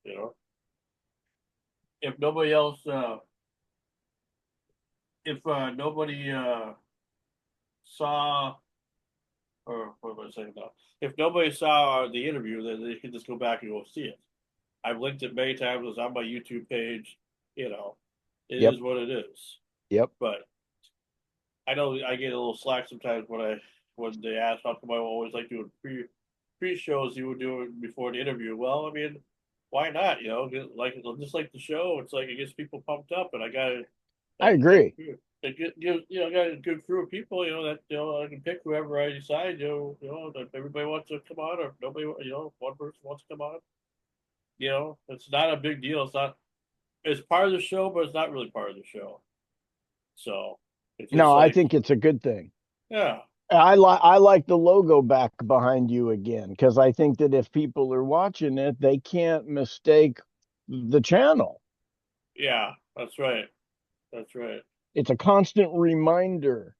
You know, if nobody else, if nobody saw, or what was I saying now? If nobody saw the interview, then they can just go back and go see it. I've linked it many times. It's on my YouTube page. You know, it Yep. is what it is. Yep. But I know I get a little slack sometimes when they ask how come I always like doing pre shows you would do it before the interview. Well, I mean, why not? You know, like just like the show, it's like it gets people pumped up, and I got I a agree. I got a good crew of people. You know that I can pick whoever I decide. If everybody wants to come on, or if nobody, one person wants to come on. It's not a big deal. It's not. It's part of the show, but it's not really part of the show. So it's just No, I like, think it's a good thing. yeah, I like the logo back behind you again because I think that if people are watching it, they can't mistake the channel. yeah, that's right. That's right. It's a constant reminder.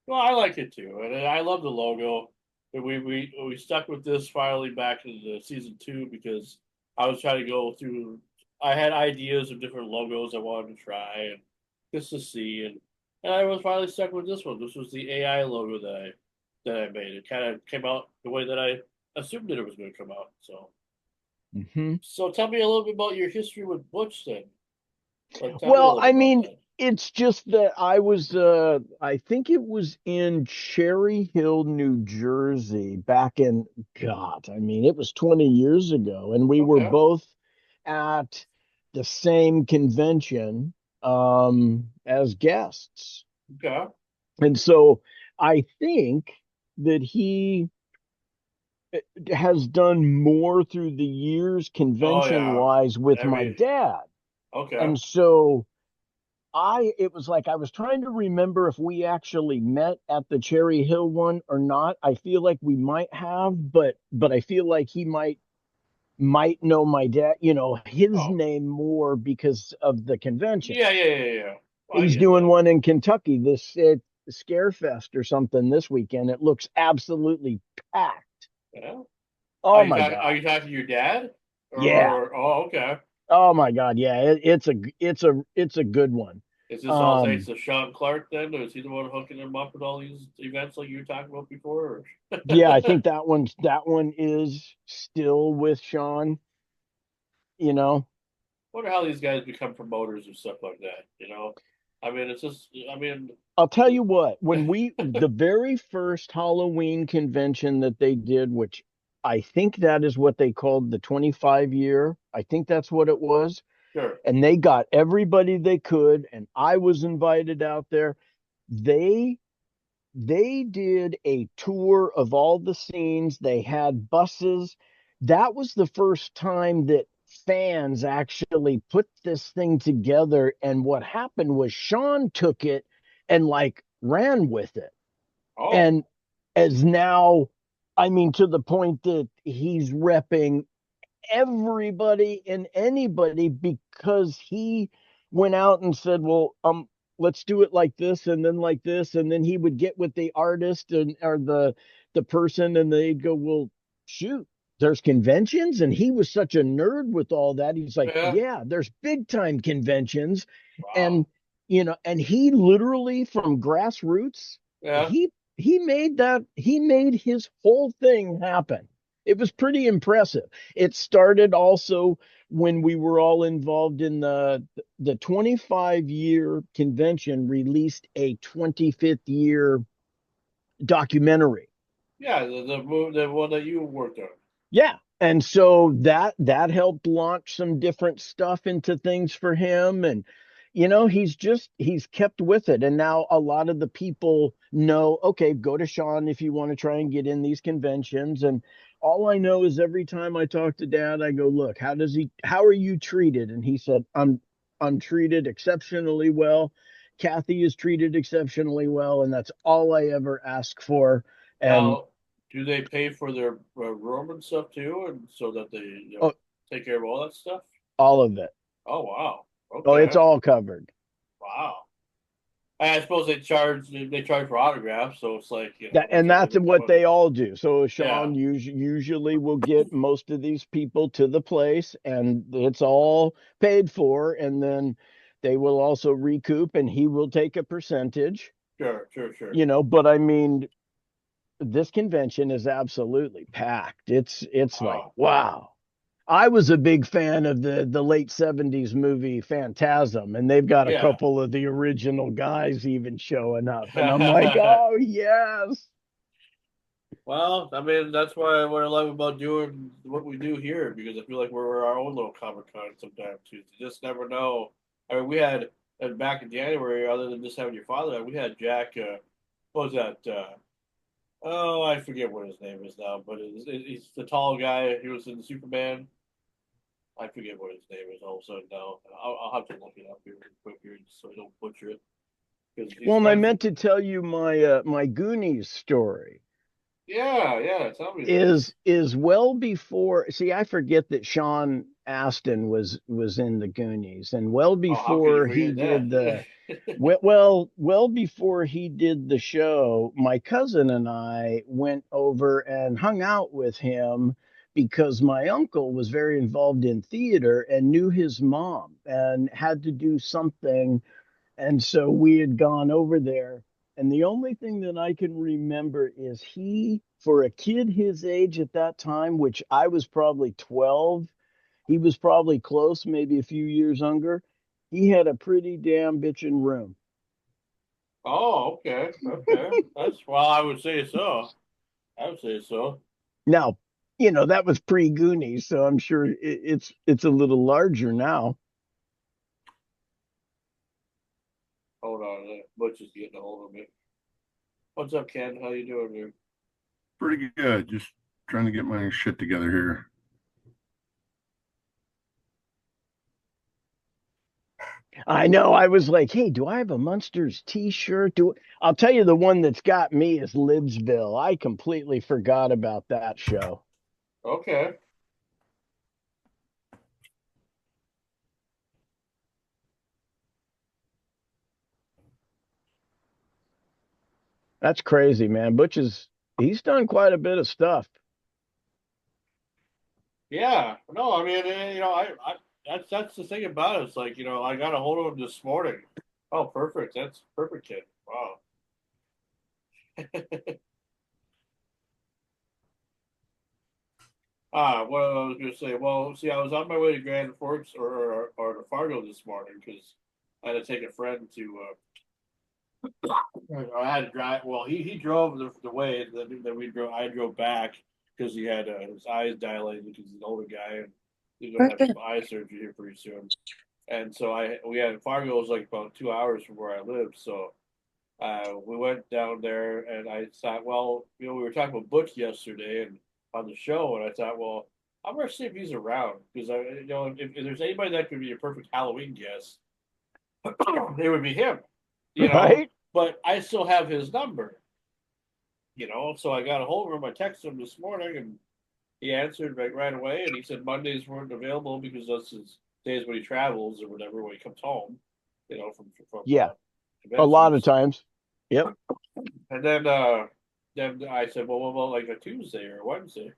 Well, I like it too, and I love the logo. But we stuck with this finally back in the season 2 because I was trying to go through. I had ideas of different logos I wanted to try and just to see, and I was finally stuck with this one. This was the AI logo that I made. It kind of came out the way that I assumed that it was going to come out. So, Mhm. so tell me a little bit about your history with Butch then. Like, tell me a Well, little I bit about mean, that. it's just that I think it was in Cherry Hill, New Jersey, back in, God, I mean, it was 20 years ago, and we were Okay. both at the same convention as guests. Okay. And so I think that he has done more through the years Oh convention yeah. wise with my Every dad. okay. And so it was like I was trying to remember if we actually met at the Cherry Hill one or not. I feel like we might have, but I feel like he might know my dad, his Oh, name more because of the convention. yeah, yeah, yeah, yeah, yeah. Well, I He's get doing that. one in Kentucky, this Scarefest or something this weekend. It looks absolutely packed. Yeah. Oh my Are God. you talking to your dad? Yeah. Oh, okay. Oh my God. Yeah. It's a good one. Is this all thanks Um, to Sean Clark then? Or is he the one hooking him up with all these events like you were talking about before? Or... yeah, I think that one is still with Sean, you know. Wonder how these guys become promoters or stuff like that, you know? I mean, it's just, I mean, I'll tell you what, the very first Halloween convention that they did, which I think that is what they called the 25 year, I think that's what it was. sure. And they got everybody they could, and I was invited out there. They they did a tour of all the scenes. They had buses. That was the first time that fans actually put this thing together. And what happened was Sean took it and like ran with it. Oh, And as now, I mean, to the point that he's repping everybody and anybody because he went out and said, well, let's do it like this and then like this. And then he would get with the artist and or the person and they'd go, well, shoot, there's conventions. And he was such a nerd with all that. He's like, yeah. yeah, there's big time conventions. Wow. And and he literally from grassroots, Yeah. he made his whole thing happen. It was pretty impressive. It started also when we were all involved in the 25-year convention released a 25th year documentary. Yeah, the one that you worked on. Yeah. And so that helped launch some different stuff into things for him. And he's kept with it. And now a lot of the people know, okay, go to Sean if you want to try and get in these conventions. And all I know is every time I talk to dad, I go, look, how are you treated? And he said, I'm treated exceptionally well. Kathy is treated exceptionally well, and that's all I ever ask for. And Now, do they pay for their room and stuff too, and so that they oh, take care of all that stuff? all of it. Oh wow. Oh, it's Okay. all covered. Wow. I suppose they charge for autographs, so it's like That, that's and a little that's bit what more they money. all do. So Yeah, Sean usually will get most of these people to the place, and it's all paid for. And then they will also recoup, and he will take a percentage. sure, sure, sure. But I mean, this convention is absolutely packed. It's like, Wow. wow. I was a big fan of the late 70s movie Phantasm, and they've got a Yeah. couple of the original guys even showing up. And I'm like, oh yes. Well, I mean, that's why what I love about doing what we do here because I feel like we're our own little Comic Con sometimes too. You just never know. I mean, we had back in January, other than just having your father, we had Jack. What was that? Oh, I forget what his name is now, but he's the tall guy. He was in Superman. I forget what his name is. All of a sudden now, I'll have to look it up here real quick here so I don't butcher it because he's Well, and I friends with. meant to tell you my Goonies story Yeah, yeah. Tell me this. is well before. See, I forget that Sean Astin was in the Goonies, and well Oh, how could you before he forget did that? the well before he did the show, my cousin and I went over and hung out with him because my uncle was very involved in theater and knew his mom and had to do something, and so we had gone over there. And the only thing that I can remember is he, for a kid his age at that time, which I was probably 12, he was probably close, maybe a few years younger. He had a pretty damn bitchin' room. Oh, okay, okay. That's well, I would say so. I would say so. Now, that was pre Goonies, so I'm sure it's a little larger now. Hold on, Butch is getting a hold of me. What's up, Ken? How you doing, dude? Pretty good. Just trying to get my shit together here. I know. I was like, hey, do I have a Munsters t-shirt? I'll tell you the one that's got me is Lidsville. I completely forgot about that show. Okay. That's crazy, man. He's done quite a bit of stuff. Yeah. No, I mean, that's the thing about it. It's like I got a hold of him this morning. Oh, perfect. That's perfect, kid. Wow. What I was gonna say. Well, see, I was on my way to Grand Forks or to Fargo this morning because I had to take a friend to. I had to drive. Well, he drove the way that we drove. I drove back because he had his eyes dilated because he's an older guy and he's gonna have some eye surgery here pretty soon. And so we had Fargo was like about 2 hours from where I live. So we went down there and I thought, well, we were talking about Butch yesterday and on the show, and I thought, well, I'm gonna see if he's around because if there's anybody that could be a perfect Halloween guest, it would be him. You know, Right? but I still have his number. So I got a hold of him. I texted him this morning, and he answered right away, and he said Mondays weren't available because that's his days when he travels or whatever when he comes home, from Yeah, a lot of conventions. times. Yep. And then I said, well, what about like a Tuesday or a Wednesday?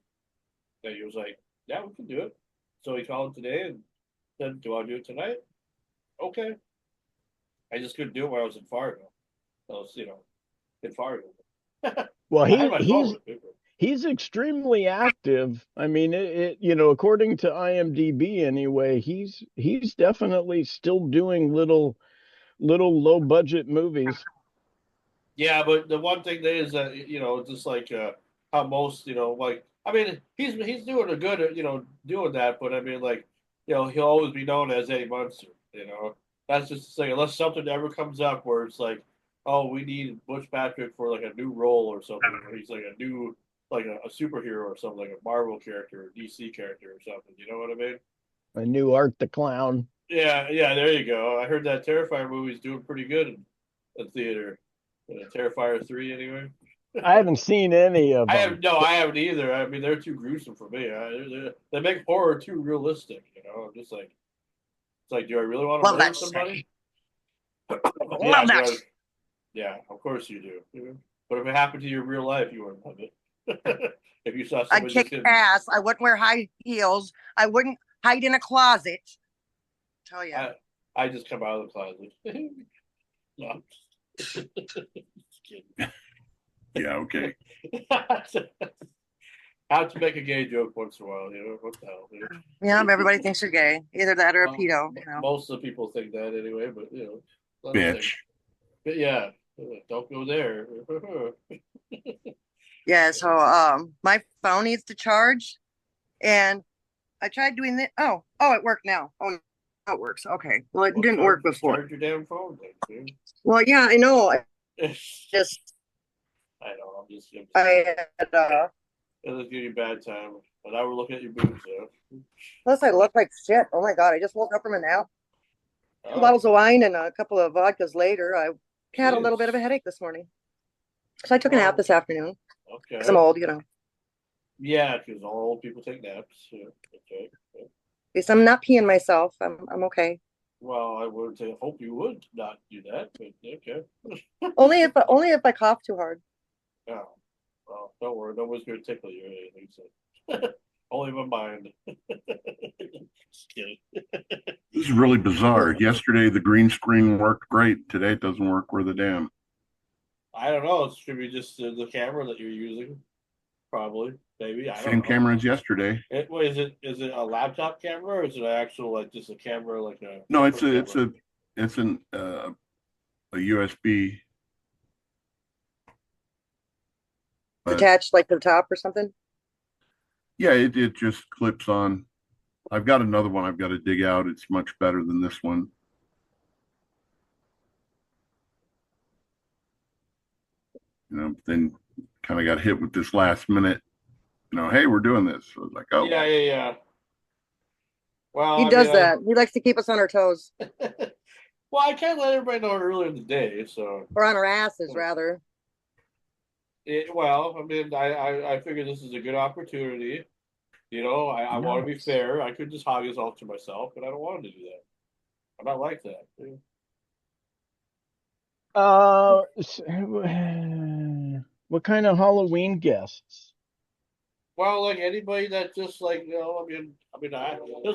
And he was like, yeah, we can do it. So he called today and said, do I do it tonight? Okay. I just couldn't do it while I was in Fargo. I was, in Fargo. Well, I had he my phone he's with me. he's extremely active. I mean, according to IMDb anyway, he's definitely still doing little low budget movies. Yeah, but the one thing that is that just like how most like I mean he's doing a good doing that, but I mean like he'll always be known as Eddie Munster. That's just to say unless something ever comes up where it's like oh we need Butch Patrick for like a new role or something, or he's like a new like a superhero or something like a Marvel character or DC character or something. You know what I mean? A new Art the Clown. Yeah, yeah. There you go. I heard that Terrifier movie's doing pretty good in theater. Terrifier 3 anyway. I haven't seen any of I have them. no, I haven't either. I mean, they're too gruesome for me. They make horror too realistic. I'm just like, it's like, do I really want to Love murder that somebody? shit. Love Yeah, do that I? shit. Yeah, of course you do. Yeah. But if it happened to your real life, you wouldn't love it. If you saw I'd somebody just kick getting, ass. I wouldn't wear high heels. I wouldn't hide in a closet. Tell you. I just come out of the closet. No, just kidding. Yeah, okay. How to make a gay joke once in a while, what the hell, Yeah, everybody thinks you're gay. Either that or a Well, pedo, most of the people think that anyway, but let them think. Bitch. But yeah, don't go there. Yeah, so my phone needs to charge and I tried doing that. Oh, it worked now. Oh, it works. Okay. Well, it didn't work before. Charge your damn phone then. Well, yeah, I know. I just I know. I had It was giving you a bad time. And now we're looking at your boobs, plus I look like shit. Oh my god, I just woke up from a nap. Oh, 2 bottles of wine and a couple of vodkas later. I had a little jeez. bit of a headache this morning. So I took a nap this afternoon. Okay. Because I'm old, Yeah, because all old people take naps. Yeah. Okay. Because I'm not peeing myself. I'm okay. Well, I would say hope you would not do that, but okay. only if I cough too hard. Yeah. Well, don't worry, no one's gonna tickle you or anything. So only my mind. Just kidding. This is really bizarre. Yesterday the green screen worked great. Today it doesn't work worth a damn. I don't know. It should be just the camera that you're using. Probably, maybe. I don't know. Same camera as yesterday. Is it a laptop camera or is it actual like just a camera like a? No, it's a USB. But Attached like to the top or something. yeah, it just clips on. I've got another one I've got to dig out. It's much better than this one. Then kind of got hit with this last minute, hey, we're doing this. So I was like, oh. Yeah. Well, He does that. He likes to keep us on our toes. Well, I can't let everybody know earlier in the day, so. Or on our asses, rather. Well, I mean, I figure this is a good opportunity. I want to be fair. I could just hog this all to myself, but I don't want to do that. I'm not like that. What kind of Halloween guests? Well, like anybody that just like there's a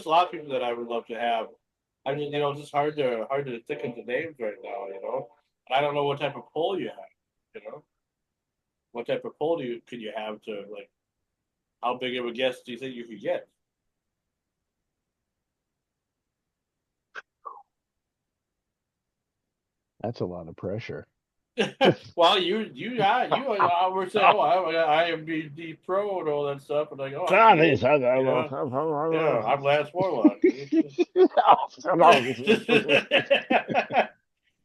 lot of people that I would love to have. I mean, it's just hard to think of the names right now. I don't know what type of poll you have. What type of poll could you have to like? How big of a guest do you think you could get? That's a lot of pressure. Well, you were saying, I am the pro and all that stuff, and like, I'm Lance Warlock.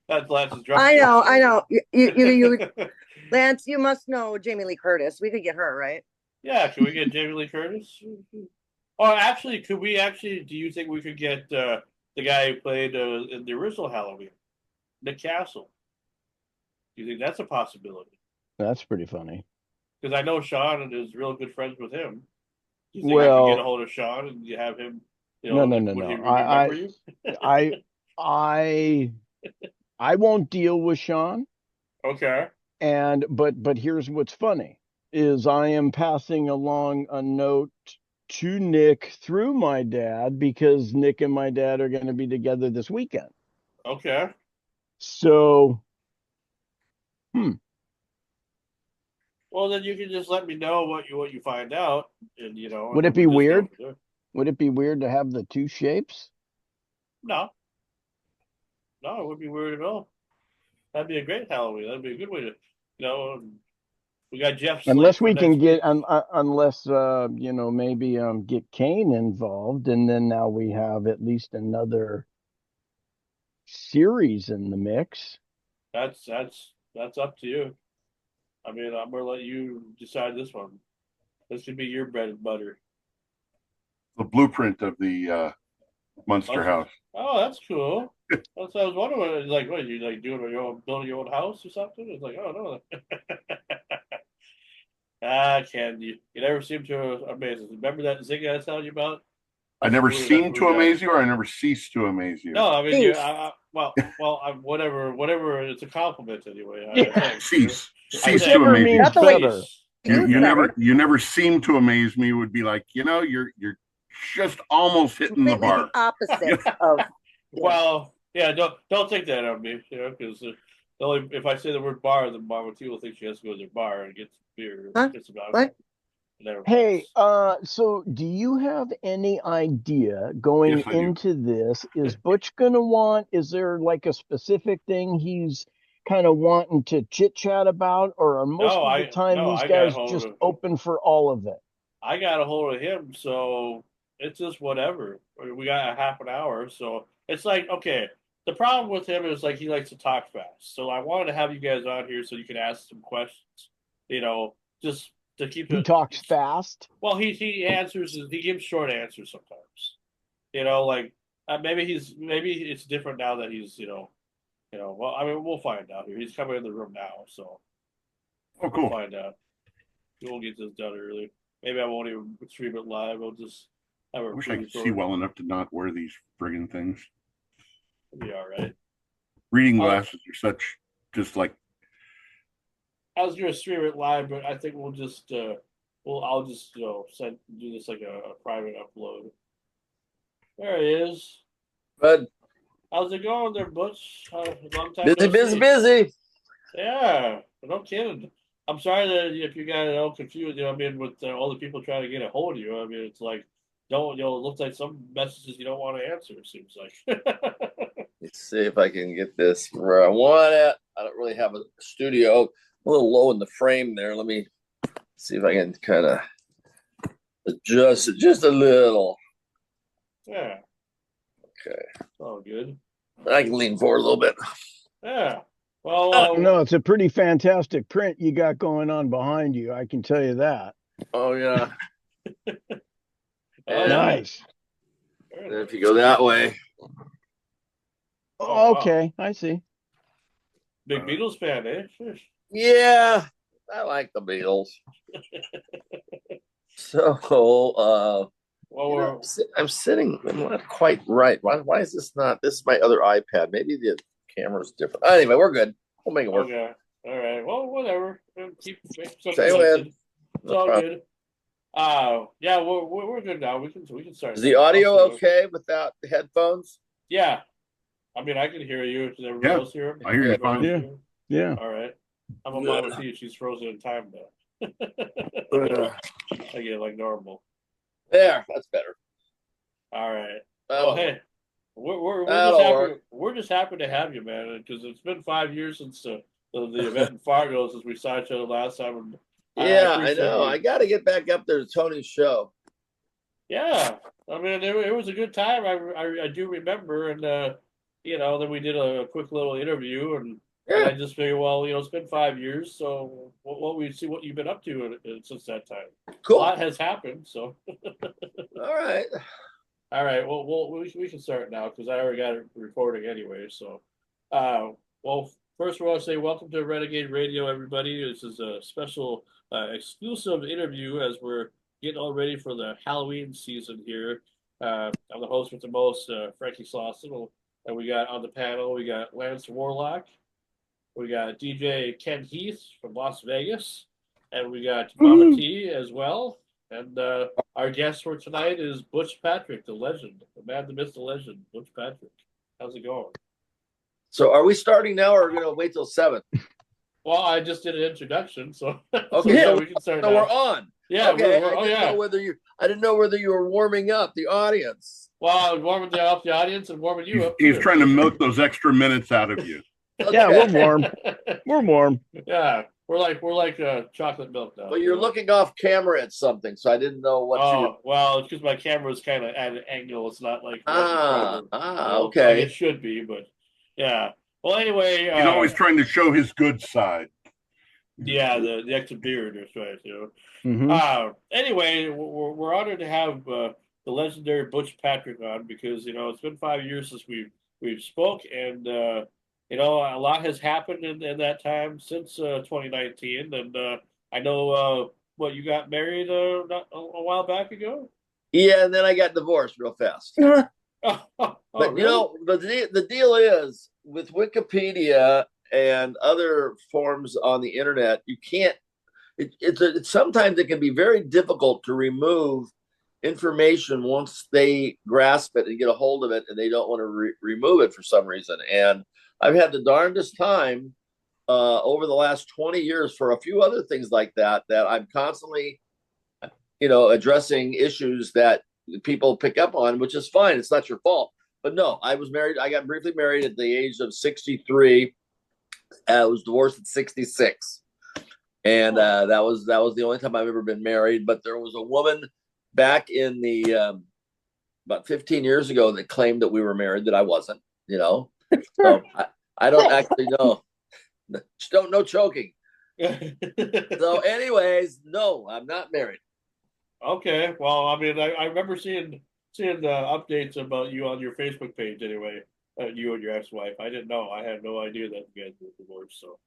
That's Lance's drum. I know. You, Lance, you must know Jamie Lee Curtis. We could get her, right? Yeah, can we get Jamie Lee Curtis? Or actually, do you think we could get the guy who played in the original Halloween, Nick Castle? Do you think that's a possibility? That's pretty funny. Because I know Sean is real good friends with him. Do you think I can get a hold of Sean and you have him? No. I won't deal with Sean. Okay. But here's what's funny is I am passing along a note to Nick through my dad because Nick and my dad are going to be together this weekend. Okay. So, Well, then you can just let me know what you find out, and Would it be weird? Would it be weird to have the two shapes? No, it wouldn't be weird at all. That'd be a great Halloween. That'd be a good way to, we got Jeff. Unless we can get, maybe get Kane involved, and then now we have at least another series in the mix. That's up to you. I mean, I'm gonna let you decide this one. This could be your bread and butter. The blueprint of the Munster house. Oh, that's cool. That's what I was wondering. Like, what you like doing building your own house or something? It's like, oh no. Ken, you never seem to amaze us. Remember that zing I was telling you about? I never seem to amaze you, or I never cease to amaze you. No, I mean, whatever. It's a compliment anyway. Yeah. Thanks. Cease I to think Whichever amaze me. means That's the way better. You never seem to amaze me. Would be like, you're just almost hitting the completely bar. the opposite of Well, yeah. Don't take that on me, because only if I say the word bar, then Mama T will think she has to go to the bar and get some beer. Huh? Get some alcohol. What? Never Hey, mind. so do you have any idea going Yes, I do. into this? Is Butch gonna want, is there like a specific thing he's kind of wanting to chit chat about, or are most of the time No, these I got guys hold just of open for all of it? I got a hold of him, so it's just whatever. We got a half an hour, so it's like, okay. The problem with him is like he likes to talk fast. So I wanted to have you guys on here so you can ask some questions. You know, just to keep He it. talks fast. Well, he gives short answers sometimes. Like maybe it's different now that he's. Well, I mean, we'll find out here. He's coming in the room now, so Oh, we'll cool. find out. We'll get this done early. Maybe I won't even stream it live. I'll just have I a wish I could see well enough to not wear these friggin' things. It'll be all right. Reading glasses are such just like. I was gonna stream it live, but I think I'll just do this like a private upload. There he is. But How's it going there, Butch? Long time busy, no busy, see. busy. Yeah, no kidding. I'm sorry that if you got it all confused, I mean, with all the people trying to get a hold of you, I mean, it's like, it looks like some messages you don't want to answer, it seems like. Let's see if I can get this where I want it. I don't really have a studio. I'm a little low in the frame there. Let me see if I can kind of adjust it just a little. Yeah, Okay. all good. I can lean forward a little bit. Yeah. Well, No, it's a pretty fantastic print you got going on behind you. I can tell you that. Oh, yeah. yeah. Nice. And if you go that way. Oh, wow. Okay, I see. Big Beatles fan, eh? Shush. Yeah, I like the Beatles. So, Well, I'm sitting. I'm not quite right. Why is this not? This is my other iPad. Maybe the camera's different. Anyway, we're good. We'll make it work. okay. All right. Well, whatever. Keep something Say when. listed. It's No all problem. good. Yeah, we're good now. We can start. Is the audio okay without the headphones? Yeah. I mean, I can hear you. Does everybody else hear him? I hear you Everybody fine. else Yeah. hear him? Yeah. All right. I'm a Good. Mama T. She's frozen in time now. Uh, I get like normal. There, that's better. All right. That'll Well, hey, we're just That'll happy. work. We're just happy to have you, man. Because it's been 5 years since the event in Fargo since we saw each other last time. And Yeah, I appreciate know. you. I got to get back up there to Tony's show. Yeah, I mean, it was a good time. I do remember, and then we did a quick little interview, and I Yeah, just figured, well, it's been 5 years, so what we see what you've been up to since that time. A cool. lot has happened, so. All right. All right, well, we can start now because I already got it recording anyway. So, well, first of all, I say welcome to Renegade Radio, everybody. This is a special exclusive interview as we're getting all ready for the Halloween season here. I'm the host with the most, Frankie Slauson, and we got on the panel, we got Lance Warlock, we got DJ Ken Heath from Las Vegas, and we got Mama T as well. And our guest for tonight is Butch Patrick, the legend, the man, the myth, the legend, Butch Patrick. How's it going? So, are we starting now, or are we going to wait till 7? Well, I just did an introduction, so Okay, so so, we can start so now. we're on. Yeah, okay. we're I didn't know whether you were warming up the audience. Well, I was warming up the audience and warming you up. He's trying to milk those extra minutes out of you. Okay. Yeah, we're warm. We're warm. Yeah, we're like chocolate milk now. Well, you're looking off camera at something, so I didn't know what you were. Well, it's because my camera is kind of at an angle. It's not like Okay. like it should be, but yeah. Well, anyway, He's always trying to show his good side. yeah, the extra beard is right. Mhm. Anyway, we're honored to have the legendary Butch Patrick on because it's been 5 years since we've spoke, and a lot has happened in that time since 2019, and I know what you got married not a while back ago. Yeah, and then I got divorced real fast. Oh Oh, But you really? know, the deal is with Wikipedia and other forms on the internet, you can't. Sometimes it can be very difficult to remove information once they grasp it and get a hold of it, and they don't want to remove it for some reason. And I've had the darndest time over the last 20 years for a few other things like that, that I'm constantly, addressing issues that people pick up on, which is fine. It's not your fault. But no, I was married. I got briefly married at the age of 63. I was divorced at 66. And that was the only time I've ever been married. But there was a woman back in the about 15 years ago that claimed that we were married, that I wasn't, So I don't actually know. Just don't know choking. So anyways, no, I'm not married. Okay, well, I mean, I remember seeing updates about you on your Facebook page anyway. You and your ex-wife. I didn't know. I had no idea that you guys were divorced. So,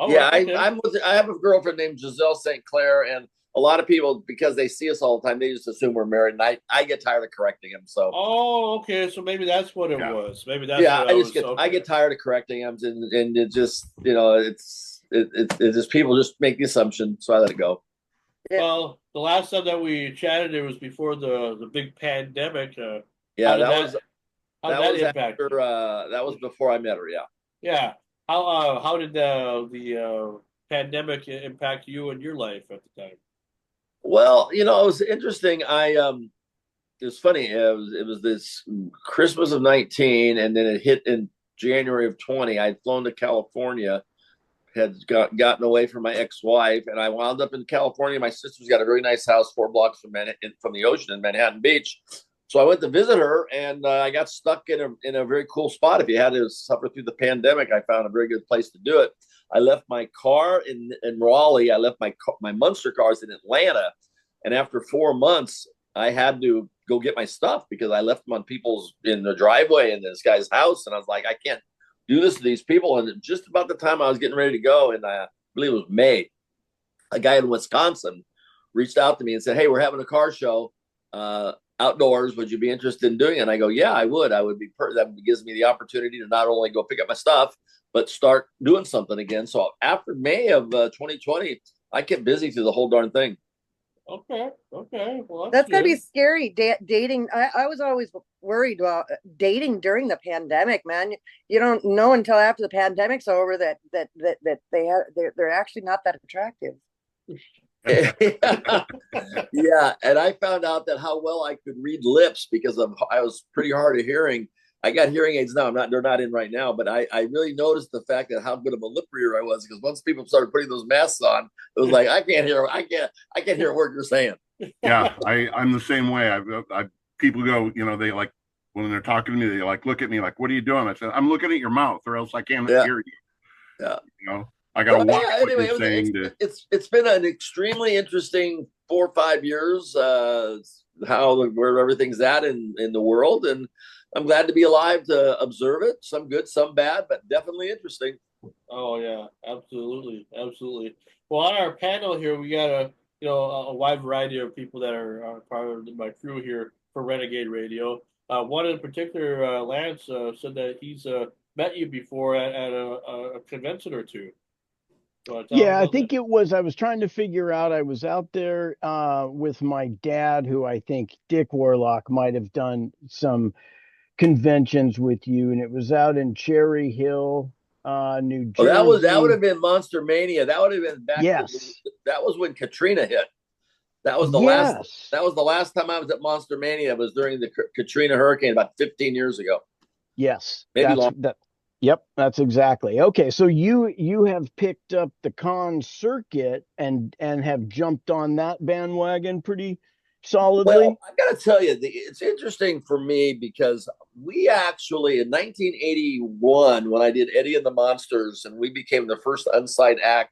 Yeah, okay. I have a girlfriend named Giselle St. Clair, and a lot of people, because they see us all the time, they just assume we're married, and I get tired of correcting them. So Oh, okay. So maybe that's what it was. Maybe that's yeah, what I get tired of correcting them, and it just it's just people just make the assumption, so I let it go. Well, the last time that we chatted, it was before the big pandemic. Yeah, how did that impact after, that was before I met her. Yeah. Yeah. How did the pandemic impact you and your life at the time? Well, it was interesting. It was funny. It was this Christmas of 19, and then it hit in January of 20. I'd flown to California, had gotten away from my ex-wife, and I wound up in California. My sister's got a very nice house 4 blocks from the ocean in Manhattan Beach. So I went to visit her, and I got stuck in a very cool spot. If you had to suffer through the pandemic, I found a very good place to do it. I left my car in Raleigh. I left my Munster cars in Atlanta, and after 4 months, I had to go get my stuff because I left them on people's in the driveway in this guy's house, and I was like, I can't do this to these people. And just about the time I was getting ready to go, and I believe it was May, a guy in Wisconsin reached out to me and said, "Hey, we're having a car show outdoors. Would you be interested in doing it?" And I go, "Yeah, I would. I would be. That gives me the opportunity to not only go pick up my stuff, but start doing something again." So after May of 2020, I kept busy through the whole darn thing. Okay. Well, That's gotta be scary. Dating. I was always worried about dating during the pandemic, man. You don't know until after the pandemic's over that they're actually not that attractive. Yeah, and I found out that how well I could read lips because I was pretty hard of hearing. I got hearing aids now. They're not in right now, but I really noticed the fact that how good of a lip reader I was, because once people started putting those masks on, it was like I can't hear a word you're saying. Yeah, I'm the same way. I people go, they like when they're talking to me, they like look at me like, "What are you doing?" I said, "I'm looking at your mouth, or else I can't hear you." Yeah. I got to watch what anyway, you're saying. It's been an extremely interesting 4 or 5 years. Where everything's at in the world, and I'm glad to be alive to observe it. Some good, some bad, but definitely interesting. Oh yeah, absolutely. Well, on our panel here, we got a wide variety of people that are part of my crew here for Renegade Radio. One in particular, Lance, said that he's met you before at a convention or two. Yeah, I think it was. I was trying to figure out. I was out there with my dad, who I think Dick Warlock might have done some conventions with you, and it was out in Cherry Hill, New Jersey. Oh, that would have been Monster Mania. That would have been back. Yes. That was when Katrina hit. That was the yes. That was the last time I was at Monster Mania. It was during the Katrina hurricane about 15 years ago. Yes. Maybe longer. Yep, that's exactly. Okay, so you have picked up the con circuit and have jumped on that bandwagon pretty solidly. Well, I got to tell you, it's interesting for me because we actually in 1981, when I did Eddie and the Monsters, and we became the first unsigned act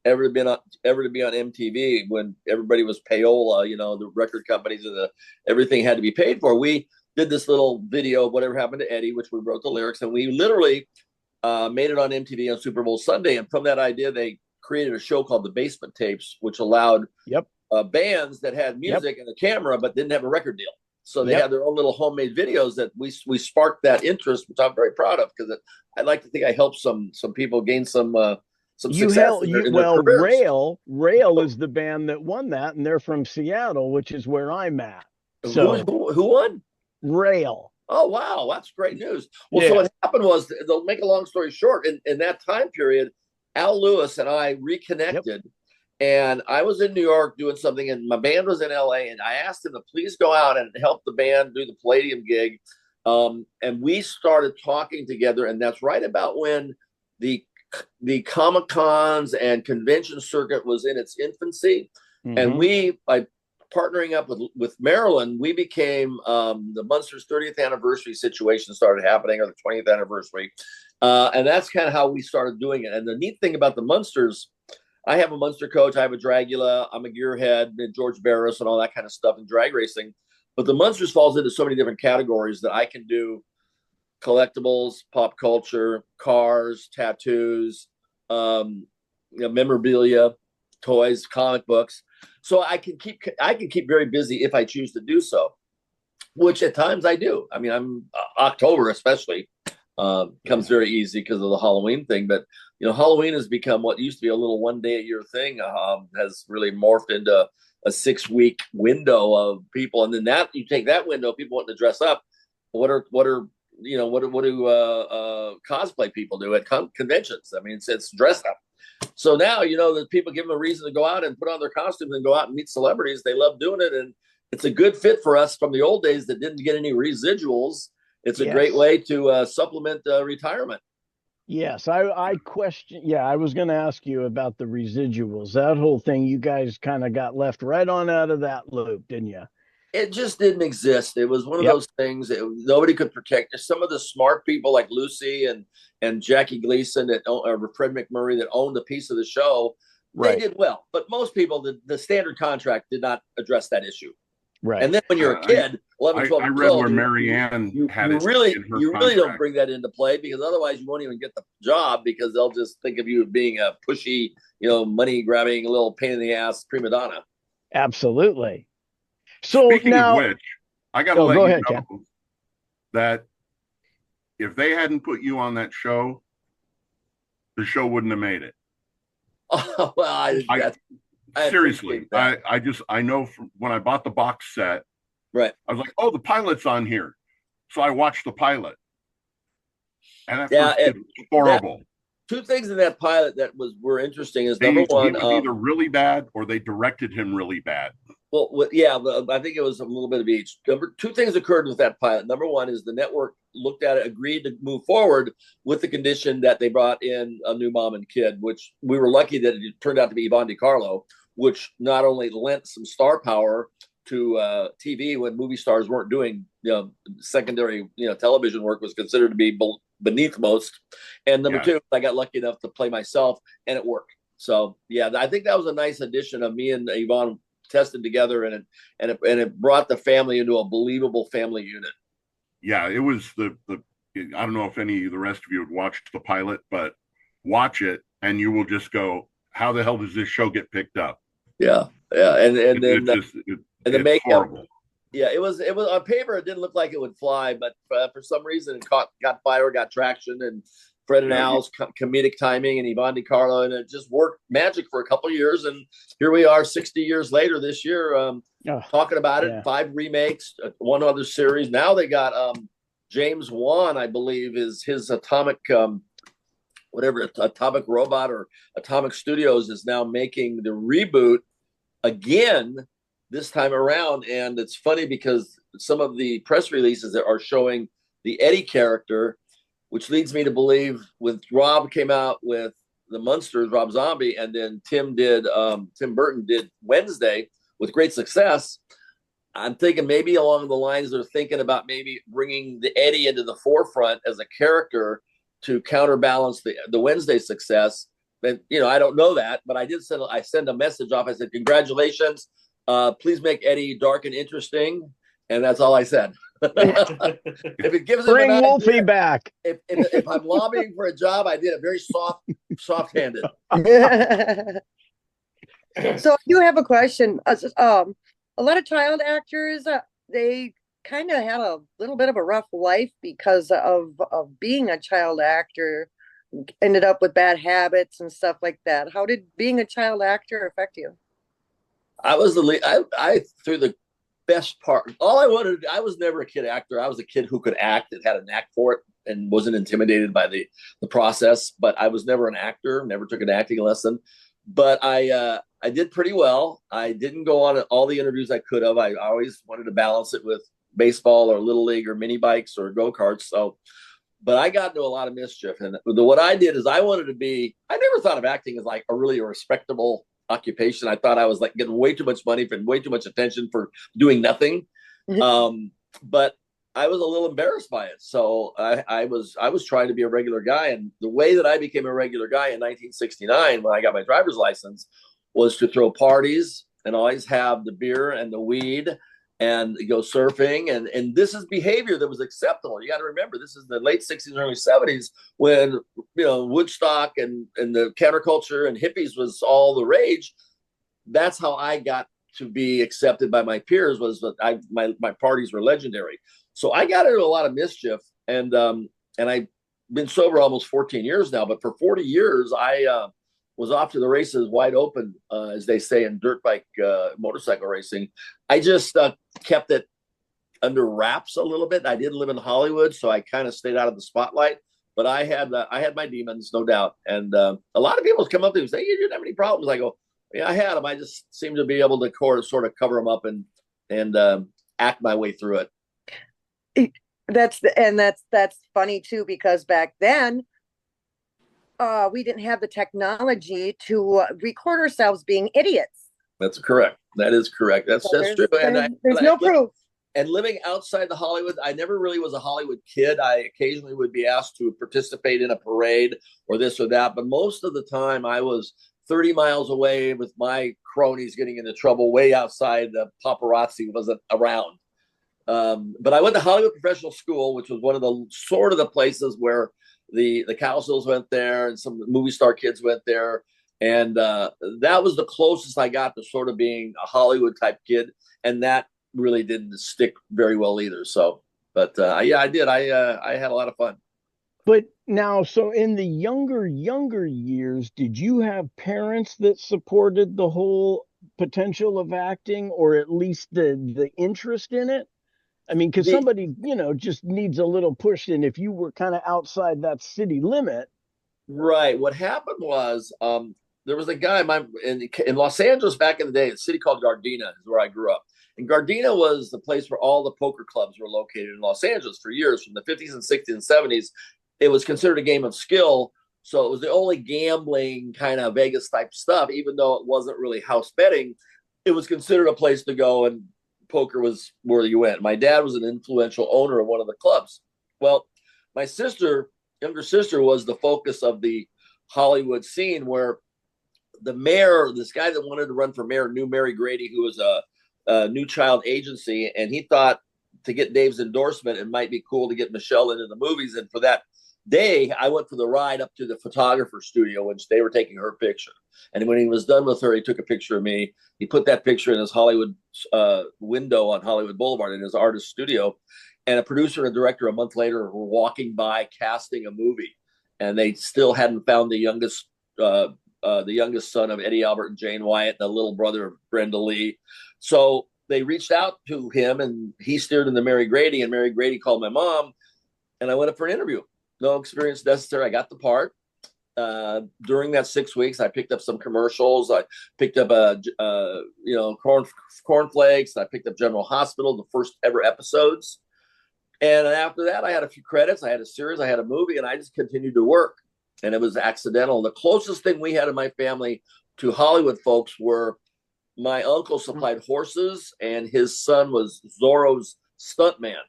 ever to be on MTV when everybody was payola, the record companies and everything had to be paid for. We did this little video of whatever happened to Eddie, which we wrote the lyrics, and we literally made it on MTV on Super Bowl Sunday. And from that idea, they created a show called The Basement Tapes, which allowed bands that had music and a camera but didn't have a record deal. So they had their own little homemade videos that we sparked that interest, which I'm very proud of, because I'd like to think I helped some people gain some success in their careers. Rail is the band that won that, and they're from Seattle, which is where I'm at. So who won? Rail. Oh, wow, that's great news. Well, so what happened was, they'll make a long story short, in that time period, Al Lewis and I reconnected. And I was in New York doing something, and my band was in LA, and I asked him to please go out and help the band do the Palladium gig. And we started talking together, and that's right about when the Comic-Cons and convention circuit was in its infancy. And we, by partnering up with Maryland, we became the Munsters 30th anniversary situation started happening, or the 20th anniversary. And that's kind of how we started doing it. And the neat thing about the Munsters, I have a Munster coach, I have a Dragula, I'm a gearhead, and George Barris and all that kind of stuff in drag racing. But the Munsters falls into so many different categories that I can do collectibles, pop culture, cars, tattoos, memorabilia, toys, comic books. So I can keep very busy if I choose to do so, which at times I do. I mean, I'm October especially comes very easy because of the Halloween thing. But Halloween has become what used to be a little 1 day a year thing. Has really morphed into a 6-week window of people, and then that you take that window, people want to dress up. What do cosplay people do at conventions? I mean, it's dress up. So now, that people give them a reason to go out and put on their costumes and go out and meet celebrities. They love doing it. And it's a good fit for us from the old days that didn't get any residuals. It's a great way to supplement retirement. Yes, I question. Yeah, I was going to ask you about the residuals. That whole thing, you guys kind of got left right on out of that loop, didn't you? It just didn't exist. It was one of those things that nobody could protect. Some of the smart people like Lucy and Jackie Gleason or Fred McMurray that owned a piece of the show, they did well. But most people, the standard contract did not address that issue. Right. And then when you're a kid, 11, 12 I years read old, where Marianne had you it. You really don't bring that into play, because otherwise you won't even get the job, because they'll just think of you as being a pushy, money grabbing, a little pain in the ass prima donna. Absolutely. So speaking now, of which, I got to let go you ahead, know Ken. that if they hadn't put you on that show, the show wouldn't have made it. Oh, well, seriously, I know from when I bought the box set, right? I was like, oh, the pilot's on here, so I watched the pilot, and it's horrible. Two things in that pilot that were interesting is, number one, he was either really bad or they directed him really bad. Well, I think it was a little bit of each. Two things occurred with that pilot. Number one is the network looked at it, agreed to move forward with the condition that they brought in a new mom and kid, which we were lucky that it turned out to be Yvonne DiCarlo, which not only lent some star power to TV when movie stars weren't doing, secondary, television work was considered to be beneath most. And number two, I got lucky enough to play myself, and it worked. So I think that was a nice addition of me and Yvonne tested together, and it brought the family into a believable family unit. Yeah, it was I don't know if any of the rest of you had watched the pilot, but watch it and you will just go, how the hell does this show get picked up? Yeah. And then the makeup. Horrible. Yeah, it was on paper, it didn't look like it would fly, but for some reason it got fire, got traction, and Fred and Al's comedic timing and Yvonne DiCarlo, and it just worked magic for a couple of years. And here we are 60 years later this year, talking about it. 5 remakes, 1 other series. Now they got James Wan, I believe, is his Atomic Atomic Robot or Atomic Studios is now making the reboot again this time around. And it's funny because some of the press releases that are showing the Eddie character, which leads me to believe when Rob came out with the Munsters, Rob Zombie, and then Tim Burton did Wednesday with great success. I'm thinking maybe along the lines they're thinking about maybe bringing the Eddie into the forefront as a character to counterbalance the Wednesday success. And I don't know that, but I send a message off. I said, congratulations. Please make Eddie dark and interesting. And that's all I said. If it gives bring him Wolfie back. If I'm lobbying for a job, I did it very soft-handed. So I do have a question. A lot of child actors, they kind of had a little bit of a rough life because of being a child actor, ended up with bad habits and stuff like that. How did being a child actor affect you? I was the lead. I through the best part. All I wanted. I was never a kid actor. I was a kid who could act and had a knack for it and wasn't intimidated by the process. But I was never an actor. Never took an acting lesson. But I did pretty well. I didn't go on all the interviews I could have. I always wanted to balance it with baseball or little league or mini bikes or go karts. So, but I got into a lot of mischief. And what I did is I wanted to be. I never thought of acting as like a really respectable occupation. I thought I was like getting way too much money and way too much attention for doing nothing. But I was a little embarrassed by it. So I was trying to be a regular guy. And the way that I became a regular guy in 1969, when I got my driver's license, was to throw parties and always have the beer and the weed and go surfing. And this is behavior that was acceptable. You got to remember, this is the late 60s and early 70s when, Woodstock and the counterculture and hippies was all the rage. That's how I got to be accepted by my peers, was that my parties were legendary. So I got into a lot of mischief, and I've been sober almost 14 years now, but for 40 years, I was off to the races wide open, as they say in dirt bike motorcycle racing. I just kept it under wraps a little bit. I didn't live in Hollywood, so I kind of stayed out of the spotlight. But I had my demons, no doubt. And a lot of people come up to me and say, "You didn't have any problems." I go, "Yeah, I had them. I just seem to be able to sort of cover them up and act my way through it." That's funny too, because back then we didn't have the technology to record ourselves being idiots. That's correct. That is correct. That's true. There's no proof. And living outside the Hollywood, I never really was a Hollywood kid. I occasionally would be asked to participate in a parade or this or that. But most of the time I was 30 miles away with my cronies getting into trouble way outside. The paparazzi wasn't around. But I went to Hollywood Professional School, which was one of the places where the Cowsills went there and some movie star kids went there. And that was the closest I got to sort of being a Hollywood type kid. And that really didn't stick very well either. So, but yeah, I did. I had a lot of fun. But now, so in the younger years, did you have parents that supported the whole potential of acting, or at least the interest in it? I mean, because somebody, just needs a little push. And if you were kind of outside that city limit. Right. What happened was there was a guy in Los Angeles back in the day, a city called Gardena is where I grew up. And Gardena was the place where all the poker clubs were located in Los Angeles for years, from the 50s and 60s and 70s. It was considered a game of skill. So it was the only gambling kind of Vegas type stuff, even though it wasn't really house betting. It was considered a place to go, and poker was where you went. My dad was an influential owner of one of the clubs. Well, my younger sister, was the focus of the Hollywood scene, where the mayor, this guy that wanted to run for mayor, knew Mary Grady, who was a new child agency. And he thought to get Dave's endorsement, it might be cool to get Michelle into the movies. And for that day, I went for the ride up to the photographer studio when they were taking her picture. And when he was done with her, he took a picture of me. He put that picture in his Hollywood window on Hollywood Boulevard in his artist studio. And a producer and a director a month later were walking by casting a movie. And they still hadn't found the youngest son of Eddie Albert and Jane Wyatt, the little brother of Brenda Lee. So they reached out to him, and he steered into Mary Grady, and Mary Grady called my mom, and I went up for an interview. No experience necessary. I got the part. During that 6 weeks, I picked up some commercials. I picked up cornflakes. I picked up General Hospital, the first ever episodes. And after that, I had a few credits. I had a series. I had a movie, and I just continued to work. And it was accidental. The closest thing we had in my family to Hollywood folks were my uncle supplied horses, and his son was Zorro's stuntman.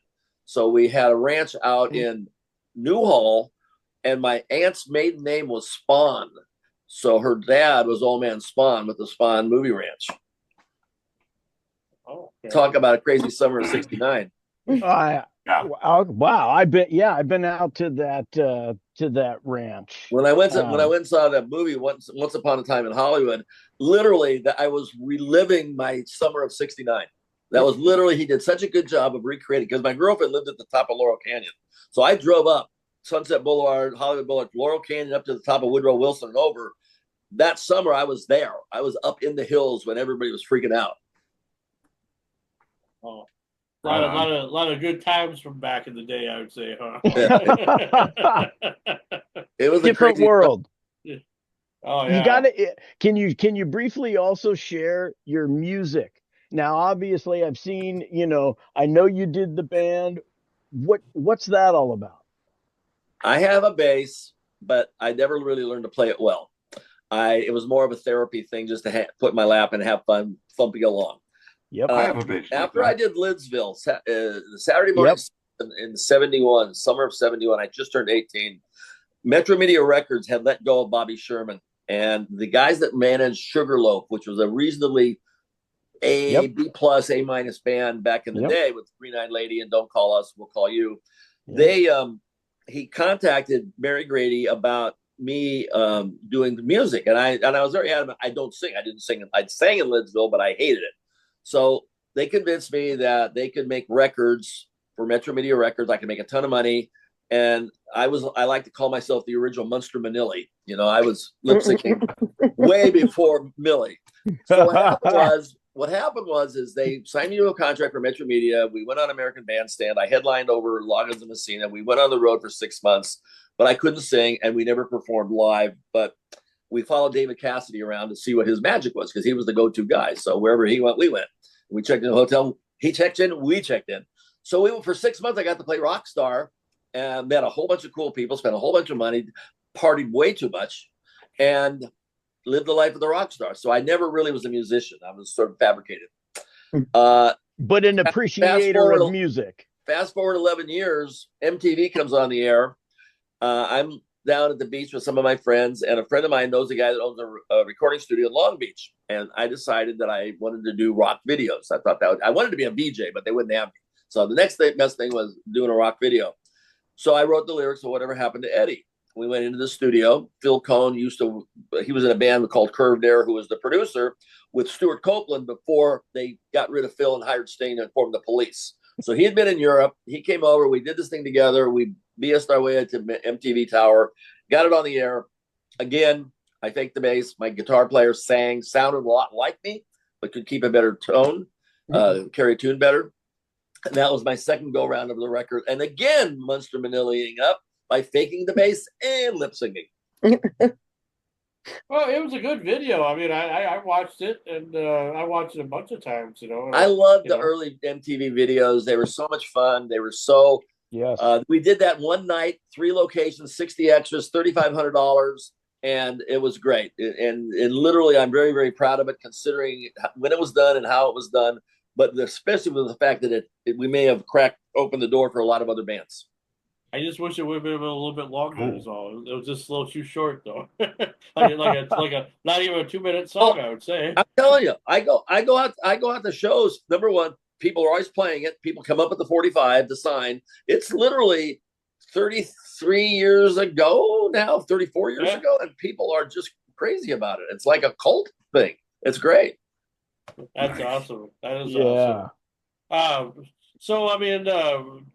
So we had a ranch out in Newhall, and my aunt's maiden name was Spawn. So her dad was Old Man Spawn with the Spawn Movie Ranch. Oh, okay. Talk about a crazy summer of '69. Wow! I've been out to that ranch. When I went and saw that movie Once Upon a Time in Hollywood, literally that I was reliving my summer of '69. That was literally, he did such a good job of recreating, because my girlfriend lived at the top of Laurel Canyon. So I drove up Sunset Boulevard, Hollywood Boulevard, Laurel Canyon, up to the top of Woodrow Wilson and over. That summer I was there. I was up in the hills when everybody was freaking out. Oh, a lot of good times from back in the day, I would say, huh? It was a Different crazy world. Oh yeah. You got to. Can you briefly also share your music? Now, obviously, I've seen. I know you did the band. What's that all about? I have a bass, but I never really learned to play it well. It was more of a therapy thing, just to put in my lap and have fun thumping along. Yep. I have a bass. After I did Lidsville, the Saturday morning in 71, summer of 71, I just turned 18. Metro Media Records had let go of Bobby Sherman, and the guys that managed Sugarloaf, which was a reasonably B plus, A minus band back in the day with Green Eyed Lady and Don't Call Us, We'll Call You. Yep. He contacted Mary Grady about me doing the music, and I was very adamant. I don't sing. I didn't sing. I sang in Lidsville, but I hated it. So they convinced me that they could make records for Metro Media Records. I could make a ton of money. And I like to call myself the original Munster Manilli. I was lip syncing way before Millie. So what happened was they signed me to a contract for Metro Media. We went on American Bandstand. I headlined over Loggins and Messina. We went on the road for 6 months, but I couldn't sing, and we never performed live. But we followed David Cassidy around to see what his magic was, because he was the go-to guy. So wherever he went, we went. We checked in the hotel. He checked in. We checked in. So we went for 6 months. I got to play Rockstar and met a whole bunch of cool people, spent a whole bunch of money, partied way too much, and lived the life of the rock star. So I never really was a musician. I was sort of fabricated. But an appreciator of music. Fast forward 11 years, MTV comes on the air. I'm down at the beach with some of my friends, and a friend of mine knows a guy that owns a recording studio in Long Beach. And I decided that I wanted to do rock videos. I thought I wanted to be a VJ, but they wouldn't have me. So the next best thing was doing a rock video. So I wrote the lyrics of Whatever Happened to Eddie. We went into the studio. Phil Cohn he was in a band called Curved Air, who was the producer with Stuart Copeland before they got rid of Phil and hired Sting and formed the Police. So he had been in Europe. He came over. We did this thing together. We BS'd our way into MTV Tower, got it on the air. Again, I faked the bass. My guitar player sounded a lot like me, but could keep a better tone, carry a tune better. And that was my second go round of the record. And again, Munster Manilliing up by faking the bass and lip singing. Well, it was a good video. I mean, I watched it, and I watched it a bunch of times. I loved the early MTV videos. They were so much fun. They were so. Yes. We did that one night, 3 locations, 60 extras, $3,500, and it was great. And literally, I'm very, very proud of it, considering when it was done and how it was done. But especially with the fact that we may have cracked open the door for a lot of other bands. I just wish it would have been a little bit longer. Is all. It was just a little too short, though. like a not even a 2-minute song, I would say. I'm telling you, I go out to shows. Number one, people are always playing it. People come up at the 45 to sign. It's literally 33 years ago now, 34 years ago, and people are just crazy about it. It's like a cult thing. It's great. That's awesome. That is awesome. So I mean,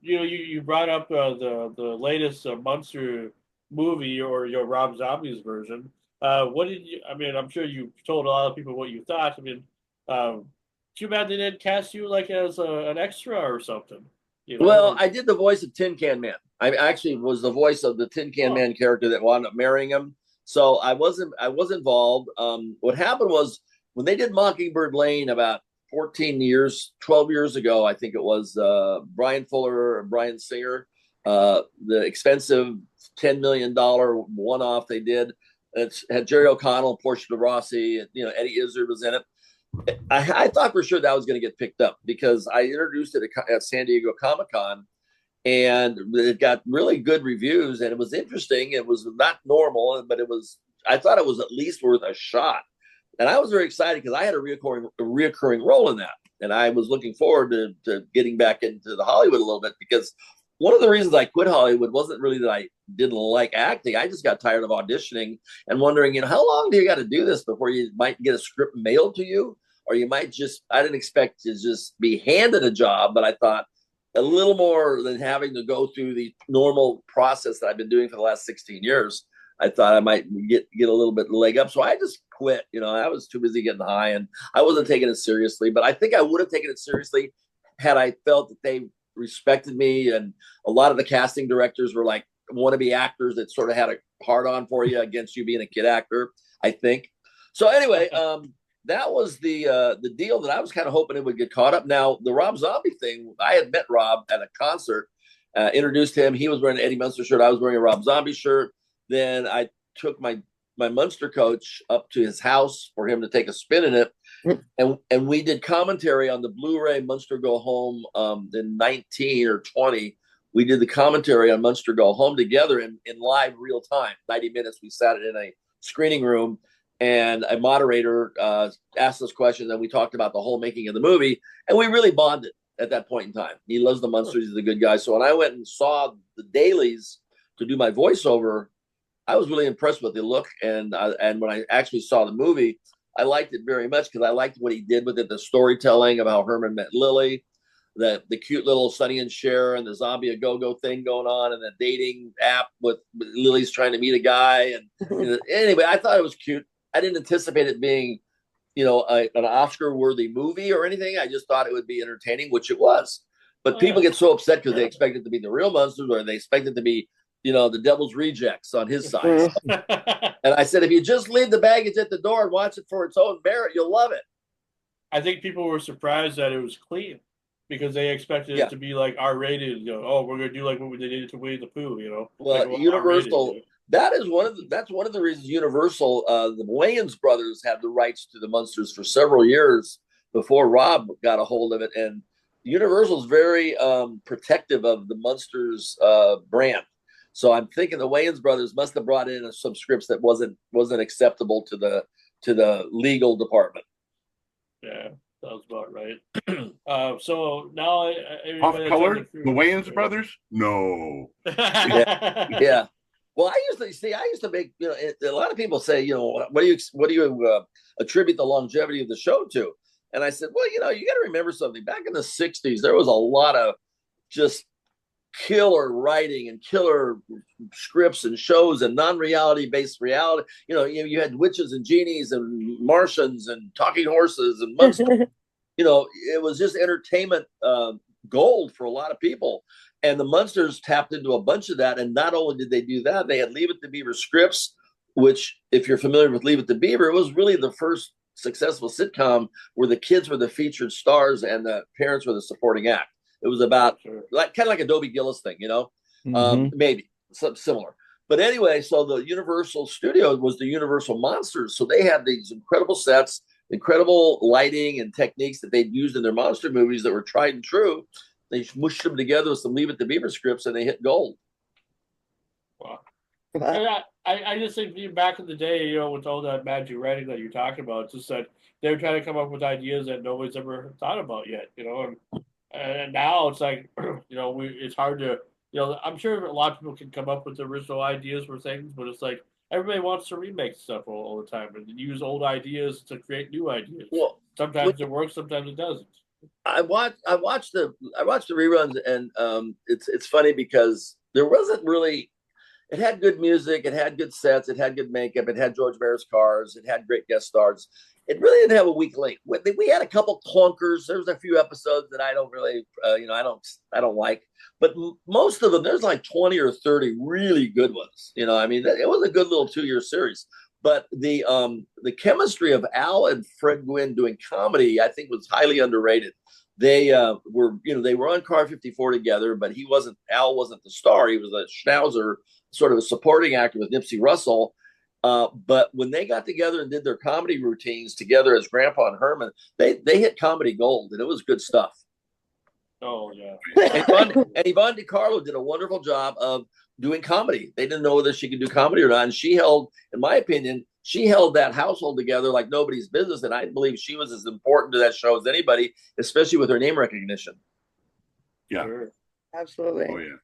you brought up the latest Munster movie, or your Rob Zombie's version. What did you? I mean, I'm sure you told a lot of people what you thought. I mean, too bad they didn't cast you like as an extra or something. Well, I did the voice of Tin Can Man. I actually was the voice of the Tin Can Man character that wound up marrying him. So I was involved. What happened was, when they did Mockingbird Lane about 12 years ago, I think it was, Brian Fuller and Brian Singer, the expensive $10 million one-off they did. It had Jerry O'Connell, Portia de Rossi, and Eddie Izzard was in it. I thought for sure that was going to get picked up, because I introduced it at San Diego Comic-Con, and it got really good reviews, and it was interesting. It was not normal, but I thought it was at least worth a shot. And I was very excited because I had a reoccurring role in that. And I was looking forward to getting back into the Hollywood a little bit, because one of the reasons I quit Hollywood wasn't really that I didn't like acting. I just got tired of auditioning and wondering, how long do you got to do this before you might get a script mailed to you? or you might just, I didn't expect to just be handed a job, but I thought a little more than having to go through the normal process that I've been doing for the last 16 years. I thought I might get a little bit leg up. So I just quit. You know, I was too busy getting high and I wasn't taking it seriously, but I think I would have taken it seriously had I felt that they respected me. And a lot of the casting directors were like wannabe actors that sort of had a hard on for you against you being a kid actor, I think. So anyway, that was the deal that I was kind of hoping it would get caught up. Now, the Rob Zombie thing, I had met Rob at a concert, introduced him. He was wearing an Eddie Munster shirt. I was wearing a Rob Zombie shirt. Then I took my Munster coach up to his house for him to take a spin in it. And we did commentary on the Blu-ray Munster Go Home in 19 or 20. We did the commentary on Munster Go Home together in live real time, 90 minutes. We sat in a screening room and a moderator asked us questions and we talked about the whole making of the movie. And we really bonded at that point in time. He loves the Munsters. He's a good guy. So when I went and saw the dailies to do my voiceover, I was really impressed with the look, and when I actually saw the movie, I liked it very much because I liked what he did with it, the storytelling of how Herman met Lily, the cute little Sonny and Cher and the zombie a-go-go thing going on, and the dating app with Lily's trying to meet a guy. And anyway, I thought it was cute. I didn't anticipate it being, you know, an Oscar-worthy movie or anything. I just thought it would be entertaining, which it was. But people get so upset because they expect it to be the real Munsters or they expect it to be, you know, the Devil's Rejects on his side. And I said, if you just leave the baggage at the door and watch it for its own merit, you'll love it. I think people were surprised that it was clean because they expected it to be like R-rated. You know, oh, we're gonna do like what they did to Winnie the Pooh. You know, well, like Universal. That's one of the reasons Universal, the Wayans brothers had the rights to the Munsters for several years before Rob got a hold of it, and Universal's very protective of the Munsters brand. So I'm thinking the Wayans brothers must have brought in some scripts that wasn't acceptable to the legal department. Yeah, sounds about right. So now, off color, the Wayans brothers? No. Yeah. Well, I used to make, you know, a lot of people say, you know, what do you attribute the longevity of the show to? And I said, well, you know, you got to remember something. Back in the 60s, there was a lot of just killer writing and killer scripts and shows and non-reality based reality. You know, you had witches and genies and Martians and talking horses and monsters. You know, it was just entertainment gold for a lot of people. And the Munsters tapped into a bunch of that. And not only did they do that, they had Leave It to Beaver scripts, which, if you're familiar with Leave It to Beaver, it was really the first successful sitcom where the kids were the featured stars and the parents were the supporting act. It was about like kind of like a Dobie Gillis thing, you know, maybe something similar. But anyway, so the Universal Studio was the Universal Monsters. So they had these incredible sets, incredible lighting and techniques that they'd used in their monster movies that were tried and true. They mushed them together with some Leave It to Beaver scripts and they hit gold. Wow. I just think back in the day, you know, with all that magic writing that you're talking about, it's just that they were trying to come up with ideas that nobody's ever thought about yet, you know, and now it's like, you know, it's hard to, you know, I'm sure a lot of people can come up with original ideas for things, but it's like everybody wants to remake stuff all the time and use old ideas to create new ideas. Well, sometimes it works, sometimes it doesn't. I watched the reruns, and it's funny because there wasn't really. It had good music, it had good sets, it had good makeup, it had George Barris cars, it had great guest stars. It really didn't have a weak link. We had a couple clunkers. There was a few episodes that I don't really, you know, I don't like. But most of them, there's like 20 or 30 really good ones. You know, I mean, it was a good little 2-year series. But the chemistry of Al and Fred Gwynn doing comedy, I think, was highly underrated. They were on Car 54 together, but Al wasn't the star. He was a schnauzer, sort of a supporting actor with Nipsey Russell. But when they got together and did their comedy routines together as Grandpa and Herman, they hit comedy gold, and it was good stuff. Oh, yeah. And Yvonne DiCarlo did a wonderful job of doing comedy. They didn't know whether she could do comedy or not. And she held, in my opinion, that household together like nobody's business. And I believe she was as important to that show as anybody, especially with her name recognition. Yeah. Absolutely. Oh, yeah.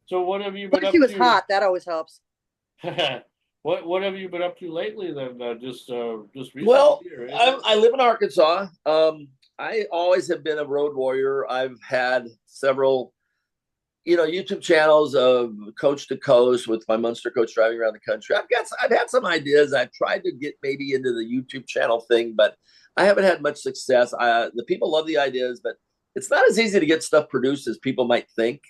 So what have you been up to? She was hot. That always helps. What have you been up to lately then? Just recently? Well, Or I live in Arkansas. I always have been a road warrior. I've had several, YouTube channels of coach to coast with my Munster coach driving around the country. I've had some ideas. I've tried to get maybe into the YouTube channel thing, but I haven't had much success. The people love the ideas, but it's not as easy to get stuff produced as people might think.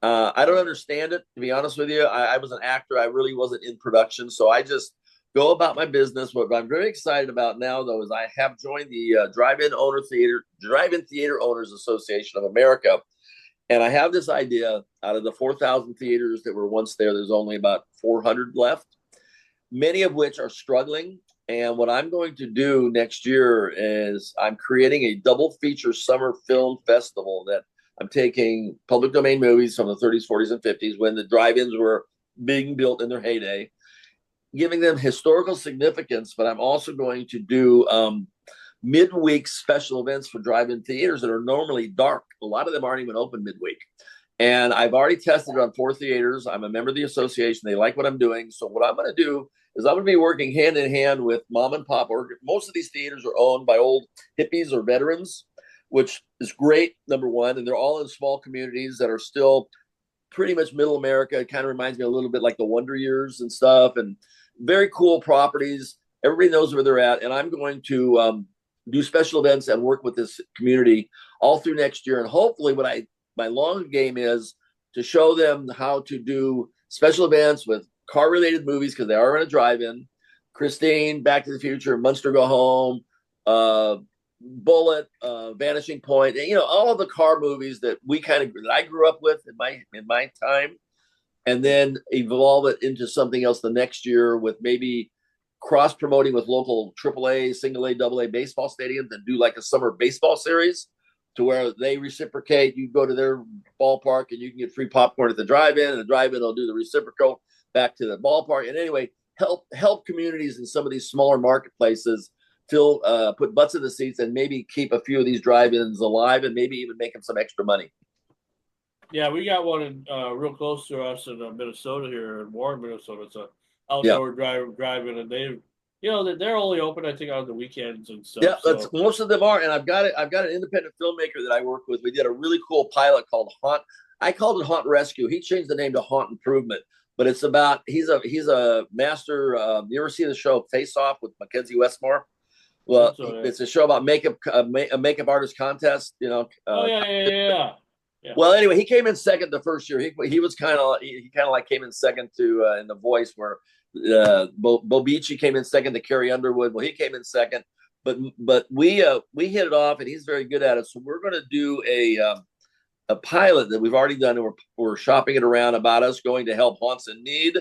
I don't understand it, to be honest with you. I was an actor. I really wasn't in production, so I just go about my business. What I'm very excited about now, though, is I have joined the Drive-In Theater Owners Association of America. And I have this idea: out of the 4,000 theaters that were once there, there's only about 400 left, many of which are struggling. And what I'm going to do next year is I'm creating a double feature summer film festival that I'm taking public domain movies from the 30s, 40s, and 50s when the drive-ins were being built in their heyday, giving them historical significance. But I'm also going to do midweek special events for drive-in theaters that are normally dark. A lot of them aren't even open midweek. And I've already tested it on 4 theaters. I'm a member of the association. They like what I'm doing. So what I'm going to do is I'm going to be working hand in hand with mom and pop. Most of these theaters are owned by old hippies or veterans, which is great, number one. And they're all in small communities that are still pretty much middle America. It kind of reminds me a little bit like the Wonder Years and stuff, and very cool properties. Everybody knows where they're at. And I'm going to do special events and work with this community all through next year. And hopefully my long game is to show them how to do special events with car related movies, because they are in a drive-in. Christine, Back to the Future, Munster Go Home, Bullet, Vanishing Point, and, all of the car movies that I grew up with in my time, and then evolve it into something else the next year with maybe cross promoting with local AAA, single A, double A baseball stadiums, and do like a summer baseball series to where they reciprocate. You go to their ballpark and you can get free popcorn at the drive-in, and the drive-in will do the reciprocal back to the ballpark. And anyway, help communities in some of these smaller marketplaces put butts in the seats and maybe keep a few of these drive-ins alive, and maybe even make them some extra money. Yeah, we got one in, real close to us in Minnesota here, in Warren, Minnesota. It's a outdoor drive-in, and they're only open, I think, on the weekends and stuff. Yeah, so. Most of them are. And I've got an independent filmmaker that I work with. We did a really cool pilot called Haunt. I called it Haunt Rescue. He changed the name to Haunt Improvement. But it's about he's a master. You ever see the show Face Off with Mackenzie Westmore? Well, it's a show about a makeup artist contest. Yeah. Well, anyway, he came in second the first year. He was kind of like came in second to in The Voice, where Bobici came in second to Carrie Underwood. Well, he came in second, but we hit it off, and he's very good at it. So we're going to do a pilot that we've already done, and we're shopping it around about us going to help haunts in need.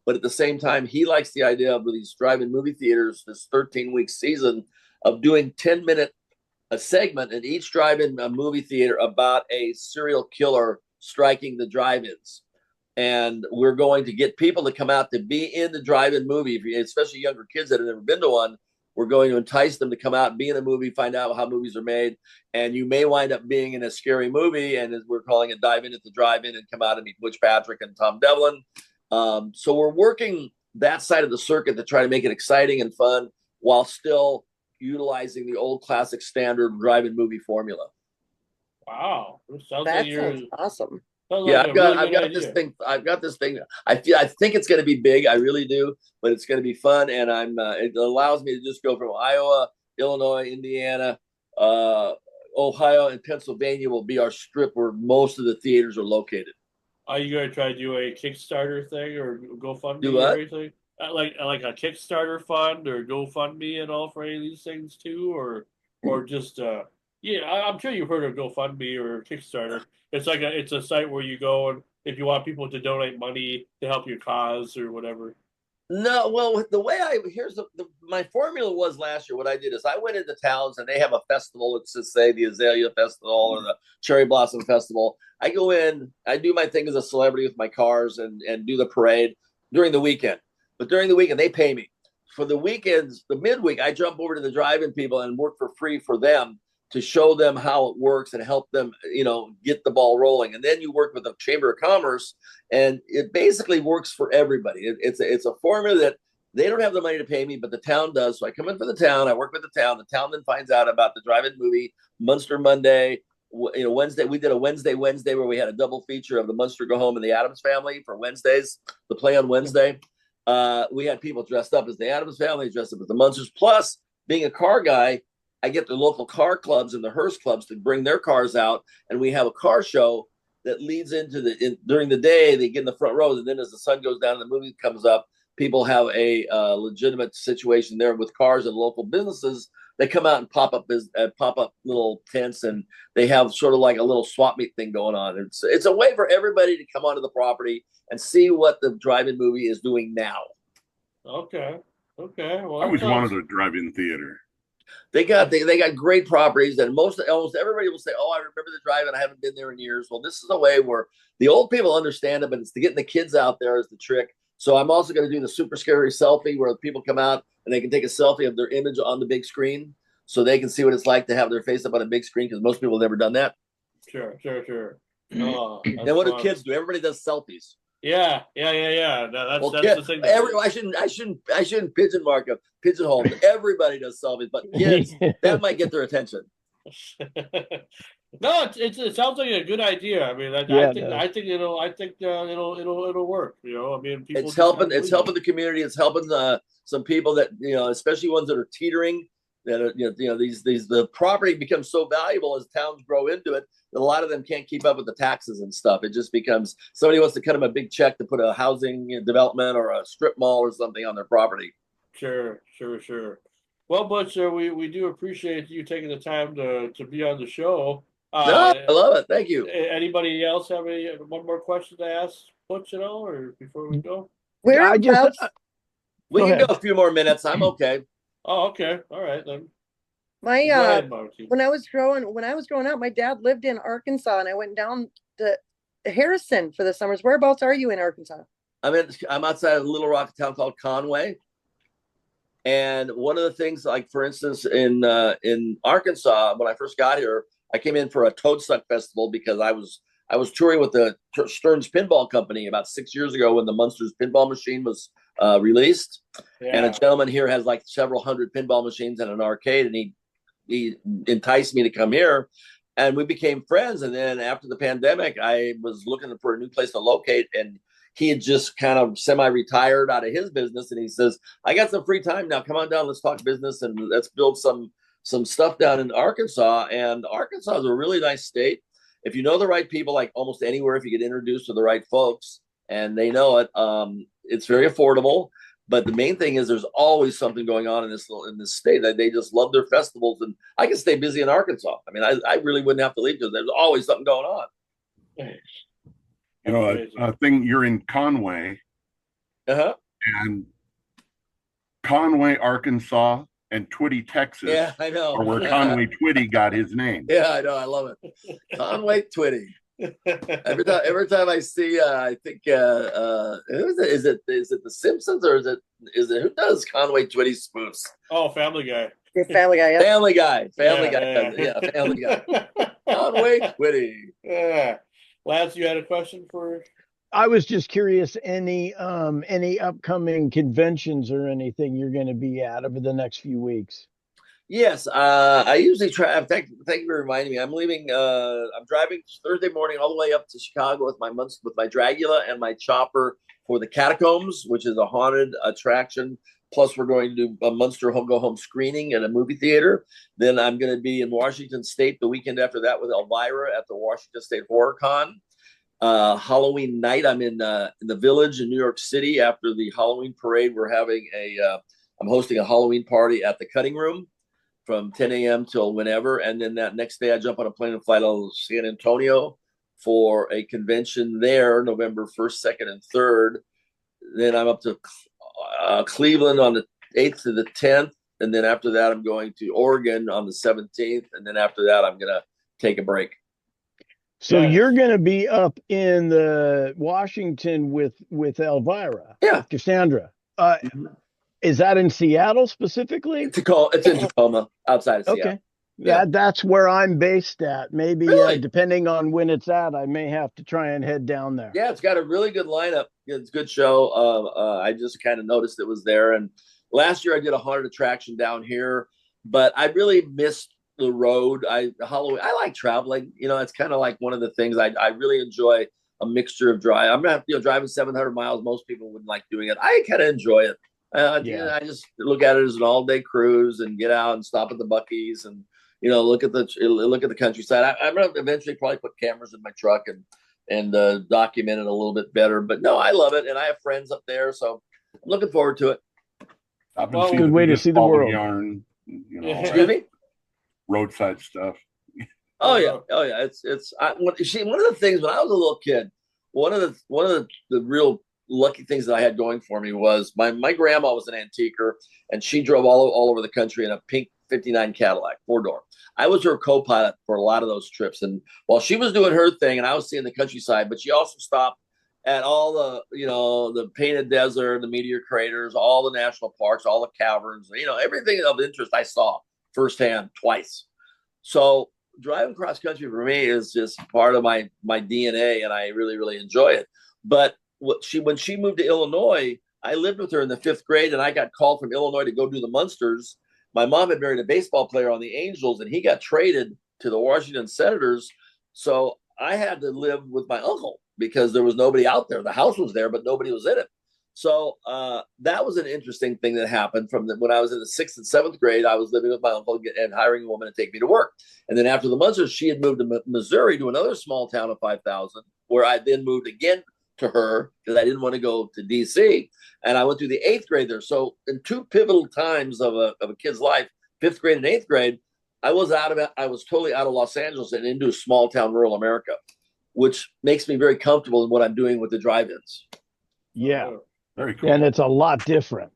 But at the same time, he likes the idea of these drive-in movie theaters, this 13-week season of doing 10-minute a segment in each drive-in movie theater about a serial killer striking the drive-ins. And we're going to get people to come out to be in the drive-in movie, especially younger kids that have never been to one. We're going to entice them to come out and be in a movie, find out how movies are made. And you may wind up being in a scary movie, and we're calling it Dive In at the Drive-In, and come out and meet Butch Patrick and Tom Devlin. So we're working that side of the circuit to try to make it exciting and fun while still utilizing the old classic standard drive-in movie formula. Wow, Sounds awesome. Yeah, I've got this thing. I think it's going to be big. I really do, but it's going to be fun, and it allows me to just go from Iowa, Illinois, Indiana, Ohio, and Pennsylvania will be our strip where most of the theaters are located. Are you going to try to do a Kickstarter thing or GoFundMe do what? or anything? Like a Kickstarter fund or GoFundMe at all for any of these things too, or just I'm sure you've heard of GoFundMe or Kickstarter. It's a site where you go, and if you want people to donate money to help your cause or whatever. No, well, the way my formula was last year. What I did is I went into towns and they have a festival. Let's just say the Azalea Festival or the Cherry Blossom Festival. I go in, I do my thing as a celebrity with my cars and do the parade during the weekend. But during the weekend, they pay me. For the weekends, the midweek, I jump over to the drive-in people and work for free for them to show them how it works and help them, get the ball rolling. And then you work with the Chamber of Commerce, and it basically works for everybody. It's a formula that They don't have the money to pay me, but the town does. So I come in for the town. I work with the town. The town then finds out about the drive-in movie, Munster Monday. Wednesday, we did a Wednesday where we had a double feature of the Munster Go Home and the Addams Family for Wednesdays, the play on Wednesday. We had people dressed up as the Addams Family, dressed up as the Munsters. Plus, being a car guy, I get the local car clubs and the hearse clubs to bring their cars out, and we have a car show that leads into during the day. They get in the front rows, and then as the sun goes down and the movie comes up, people have a legitimate situation there with cars and local businesses. They come out and pop up little tents, and they have sort of like a little swap meet thing going on. It's a way for everybody to come onto the property and see what the drive-in movie is doing now. Okay. Well, I always wanted a drive-in theater. They got great properties, and almost everybody will say, "Oh, I remember the drive-in. I haven't been there in years." Well, this is a way where the old people understand it, but it's to getting the kids out there is the trick. So I'm also going to do the super scary selfie where people come out and they can take a selfie of their image on the big screen, so they can see what it's like to have their face up on a big screen, because most people have never done that. Sure. Oh, then what do kids do? Everybody does selfies. Yeah. That's the thing. I shouldn't pigeonhole. Everybody does selfies, but kids, that might get their attention. No, it sounds like a good idea. I mean, I think it'll work. You know, I mean, it's helping the community. It's helping some people that, especially ones that are teetering. That are, the property becomes so valuable as towns grow into it that a lot of them can't keep up with the taxes and stuff. It just becomes somebody wants to cut them a big check to put a housing development or a strip mall or something on their property. Sure. Well, Butch, we do appreciate you taking the time to be on the show. No, I love it. Thank you. Anybody else have one more question to ask Butch at all, or before we go? We can go a few more minutes. I'm okay. Oh, okay. All right then. When I was growing up, my dad lived in Arkansas, and I went down to Harrison for the summers. Whereabouts are you in Arkansas? I'm outside of Little Rock, a town called Conway. And one of the things, like for instance, in Arkansas, when I first got here, I came in for a Toadsuck Festival because I was touring with the Stearns Pinball Company about 6 years ago when the Munsters pinball machine was released. Yeah. And a gentleman here has like several hundred pinball machines and an arcade, and he enticed me to come here, and we became friends. And then after the pandemic, I was looking for a new place to locate, and he had just kind of semi-retired out of his business, and he says, "I got some free time now. Come on down. Let's talk business, and let's build some stuff down in Arkansas." And Arkansas is a really nice state. If you know the right people, like almost anywhere, if you get introduced to the right folks and they know it, it's very affordable. But the main thing is there's always something going on in this state. That they just love their festivals, and I can stay busy in Arkansas. I mean, I really wouldn't have to leave because there's always something going on. I think you're in Conway. And Conway, Arkansas, and Twitty, Texas. Yeah, I know. Or where Conway Twitty got his name. Yeah, I know. I love it. Conway Twitty. Every time I see, I think, is it The Simpsons, or is it who does Conway Twitty spoofs? Oh, Family Guy. Family Guy. Yeah. Family Guy. Family Guy. Conway Twitty. Yeah. Lance, you had a question for? I was just curious, any upcoming conventions or anything you're going to be at over the next few weeks? Yes, I usually try. Thank you for reminding me. I'm leaving. I'm driving Thursday morning all the way up to Chicago with my Dragula and my chopper for the Catacombs, which is a haunted attraction. Plus, we're going to do a Munster Go Home screening at a movie theater. Then I'm going to be in Washington State the weekend after that with Elvira at the Washington State Horror Con. Halloween night, I'm in the Village in New York City after the Halloween parade. We're having I'm hosting a Halloween party at the Cutting Room from 10 a.m. till whenever. And then that next day I jump on a plane and fly to San Antonio for a convention there, November 1st, 2nd, and 3rd. Then I'm up to Cleveland on the 8th to the 10th. And then after that, I'm going to Oregon on the 17th. And then after that, I'm going to take a break. So you're going to be up in the Washington with Elvira. Yeah. Cassandra. Is that in Seattle specifically? It's in Tacoma, outside of Seattle. Okay. That's where I'm based at. Maybe Really? depending on when it's at, I may have to try and head down there. Yeah, it's got a really good lineup. It's a good show. I just kind of noticed it was there. And last year I did a haunted attraction down here, but I really missed the road. Halloween. I like traveling. It's kind of like one of the things I really enjoy a mixture of drive. I'm not driving 700 miles. Most people wouldn't like doing it. I kind of enjoy it. I just look at it as an all day cruise and get out and stop at the Buc-ee's and look at the countryside. I'm gonna eventually probably put cameras in my truck and document it a little bit better. But no, I love it, and I have friends up there, so I'm looking forward to it. I've been Well, seeing good way to see the world. yarn, Excuse me? roadside stuff. Oh yeah. It's one of the things when I was a little kid, one of the real lucky things that I had going for me was my grandma was an antiquer, and she drove all over the country in a pink 59 Cadillac 4-door. I was her co-pilot for a lot of those trips, and while she was doing her thing and I was seeing the countryside, but she also stopped at all the painted desert, the meteor craters, all the national parks, all the caverns, everything of interest I saw firsthand twice. So driving cross country for me is just part of my DNA, and I really, really enjoy it. But when she moved to Illinois, I lived with her in the 5th grade, and I got called from Illinois to go do the MUNSTERS. My mom had married a baseball player on the Angels, and he got traded to the Washington Senators. So I had to live with my uncle because there was nobody out there. The house was there, but nobody was in it. So that was an interesting thing that happened when I was in the 6th and 7th grade. I was living with my uncle and hiring a woman to take me to work. And then after the MUNSTERS, she had moved to Missouri to another small town of 5,000, where I then moved again to her because I didn't want to go to DC. And I went through the 8th grade there. So in two pivotal times of a kid's life, 5th grade and 8th grade, I was totally out of Los Angeles and into small town rural America, which makes me very comfortable in what I'm doing with the drive-ins. Yeah. Very cool. And it's a lot different.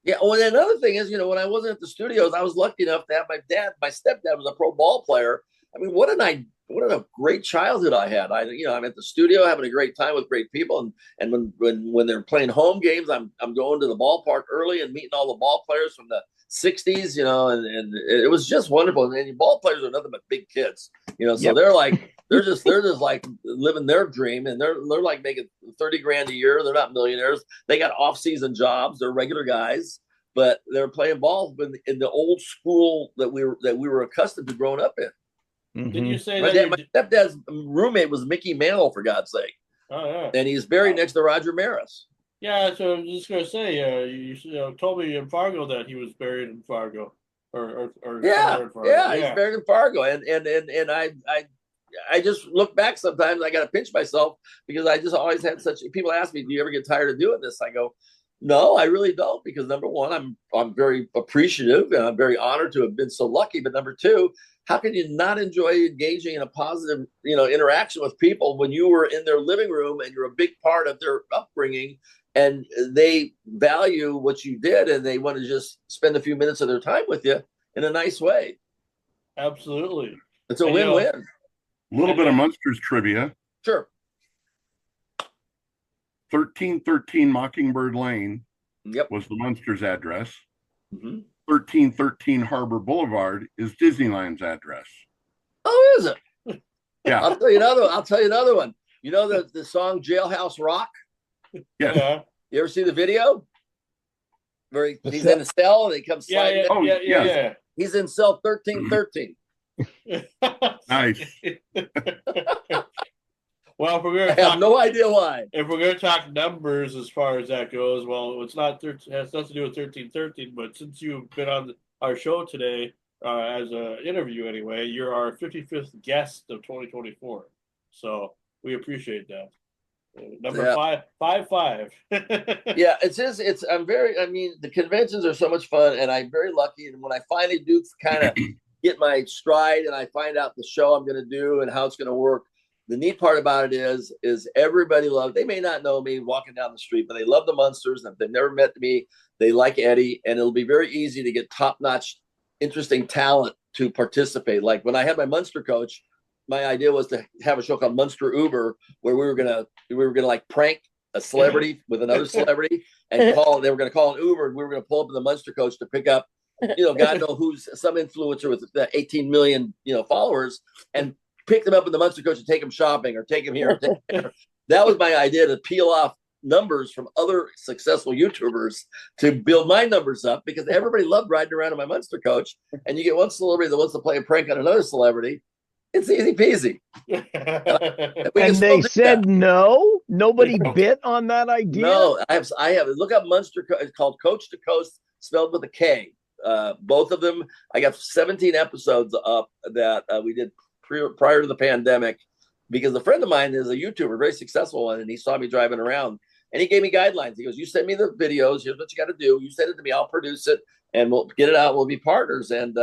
Yeah. Well, and another thing is, when I wasn't at the studios, I was lucky enough to have my stepdad was a pro ball player. I mean, what a great childhood I had. I'm at the studio having a great time with great people. And when they're playing home games, I'm going to the ballpark early and meeting all the ball players from the 60s, and it was just wonderful. And ball players are nothing but big kids, so Yep. they're just like living their dream, and they're like making 30 grand a year. They're not millionaires. They got off-season jobs. They're regular guys, but they're playing ball in the old school that we were accustomed to growing up in. Mm-hmm. Did you say My stepdad's roommate was Mickey Mantle, for God's sake. Oh yeah. And he's buried next to Roger Maris. Yeah, so I was just gonna say, you told me in Fargo that he was buried in Fargo, or Yeah, somewhere in Fargo. yeah, he's buried in Fargo, and I just look back sometimes. I got to pinch myself because I just always had such. People ask me, "Do you ever get tired of doing this?" I go, "No, I really don't," because number one, I'm very appreciative and I'm very honored to have been so lucky. But number two, how can you not enjoy engaging in a positive, interaction with people when you were in their living room and you're a big part of their upbringing? And they value what you did, and they want to just spend a few minutes of their time with you in a nice way. Absolutely. It's a win-win. A little bit of MUNSTERS trivia. Sure. 1313 Mockingbird Lane Yep. was the MUNSTERS address. Mm-hmm. 1313 Harbor Boulevard is Disneyland's address. Oh, is it? Yeah. I'll tell you another one. You know the song Jailhouse Rock? Yes. Yeah. You ever see the video? Where he's in a cell and he comes sliding down? Yeah. He's in cell 1313. Nice. Well, if we're gonna I have no idea why. If we're gonna talk numbers as far as that goes, well, it's not 13, it has nothing to do with 1313. But since you've been on our show today as an interview, anyway, you're our 55th guest of 2024. So we appreciate that. Number 555. Yeah, the conventions are so much fun, and I'm very lucky. And when I finally do kind of get my stride and I find out the show I'm going to do and how it's going to work, the neat part about it is everybody loves. They may not know me walking down the street, but they love the MUNSTERS. And if they've never met me, they like Eddie, and it'll be very easy to get top-notch, interesting talent to participate. Like when I had my MUNSTER coach, my idea was to have a show called MUNSTER Uber, where we were gonna like prank a celebrity with another celebrity and they were gonna call an Uber, and we were gonna pull up in the MUNSTER coach to pick up God knows who's some influencer with 18 million, followers, and pick them up in the Munster Coach and take them shopping or take them here. That was my idea, to peel off numbers from other successful YouTubers to build my numbers up, because everybody loved riding around in my Munster Coach. And you get one celebrity that wants to play a prank on another celebrity. It's easy peasy. And they said no. Nobody bit on that idea. No, I have. Look up Munster. It's called Coach to Coast, spelled with a K. Both of them. I got 17 episodes up that we did prior to the pandemic, because a friend of mine is a YouTuber, very successful one, and he saw me driving around, and he gave me guidelines. He goes, "You send me the videos. Here's what you got to do. You send it to me. I'll produce it, and we'll get it out. We'll be partners." And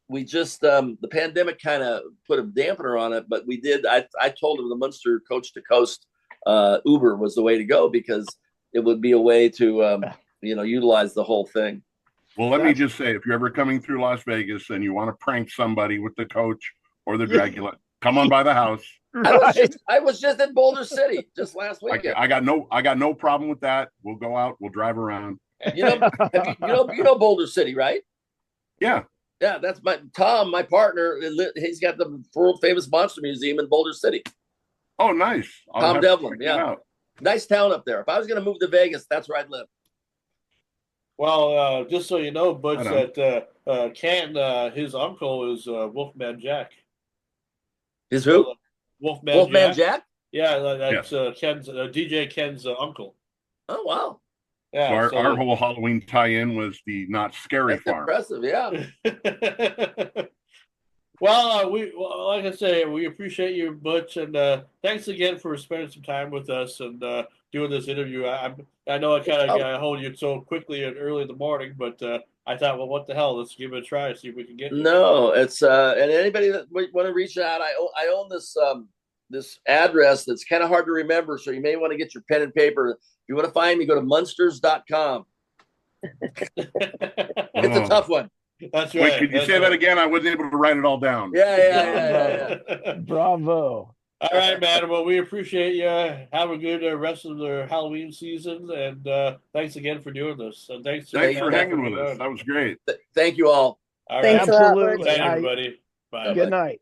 we just the pandemic kind of put a dampener on it, but we did. I told him the Munster Coach to Coast Uber was the way to go, because it would be a way to utilize the whole thing. Well, let me just say, if you're ever coming through Las Vegas and you want to prank somebody with the coach or the Dragula, come on by the house. Right. I was just in Boulder City just last weekend. I got no problem with that. We'll go out. We'll drive around. You know Boulder City, right? Yeah. Yeah, that's Tom, my partner. He's got the world famous monster museum in Boulder City. Oh, nice. Tom Devlin. Yeah, nice town up there. If I was going to move to Vegas, that's where I'd live. Well, just so you know, Butch, that Canton, his uncle is Wolfman Jack. His who? Wolfman Jack? Yeah, that's Ken's DJ Ken's uncle. Oh wow! Yeah, so our whole Halloween tie-in was the Not Scary that's Farm. Impressive, yeah. Well, like I say, we appreciate you, Butch, and thanks again for spending some time with us and doing this interview. I know I kind of got hold of you so quickly and early in the morning, but I thought, well, what the hell? Let's give it a try, see if we can get. No, it's and anybody that want to reach out, I own this address that's kind of hard to remember, so you may want to get your pen and paper. If you want to find me, go to MUNSTERS.com. It's a tough one. That's right. Wait, could you say that again? I wasn't able to write it all down. Yeah. Bravo. All right, man. Well, we appreciate you. Have a good rest of the Halloween season, and thanks again for doing this. And thanks for hanging with us. That was great. Thank you all. All right. Thanks Absolutely. Good night, everybody. Bye. Good night.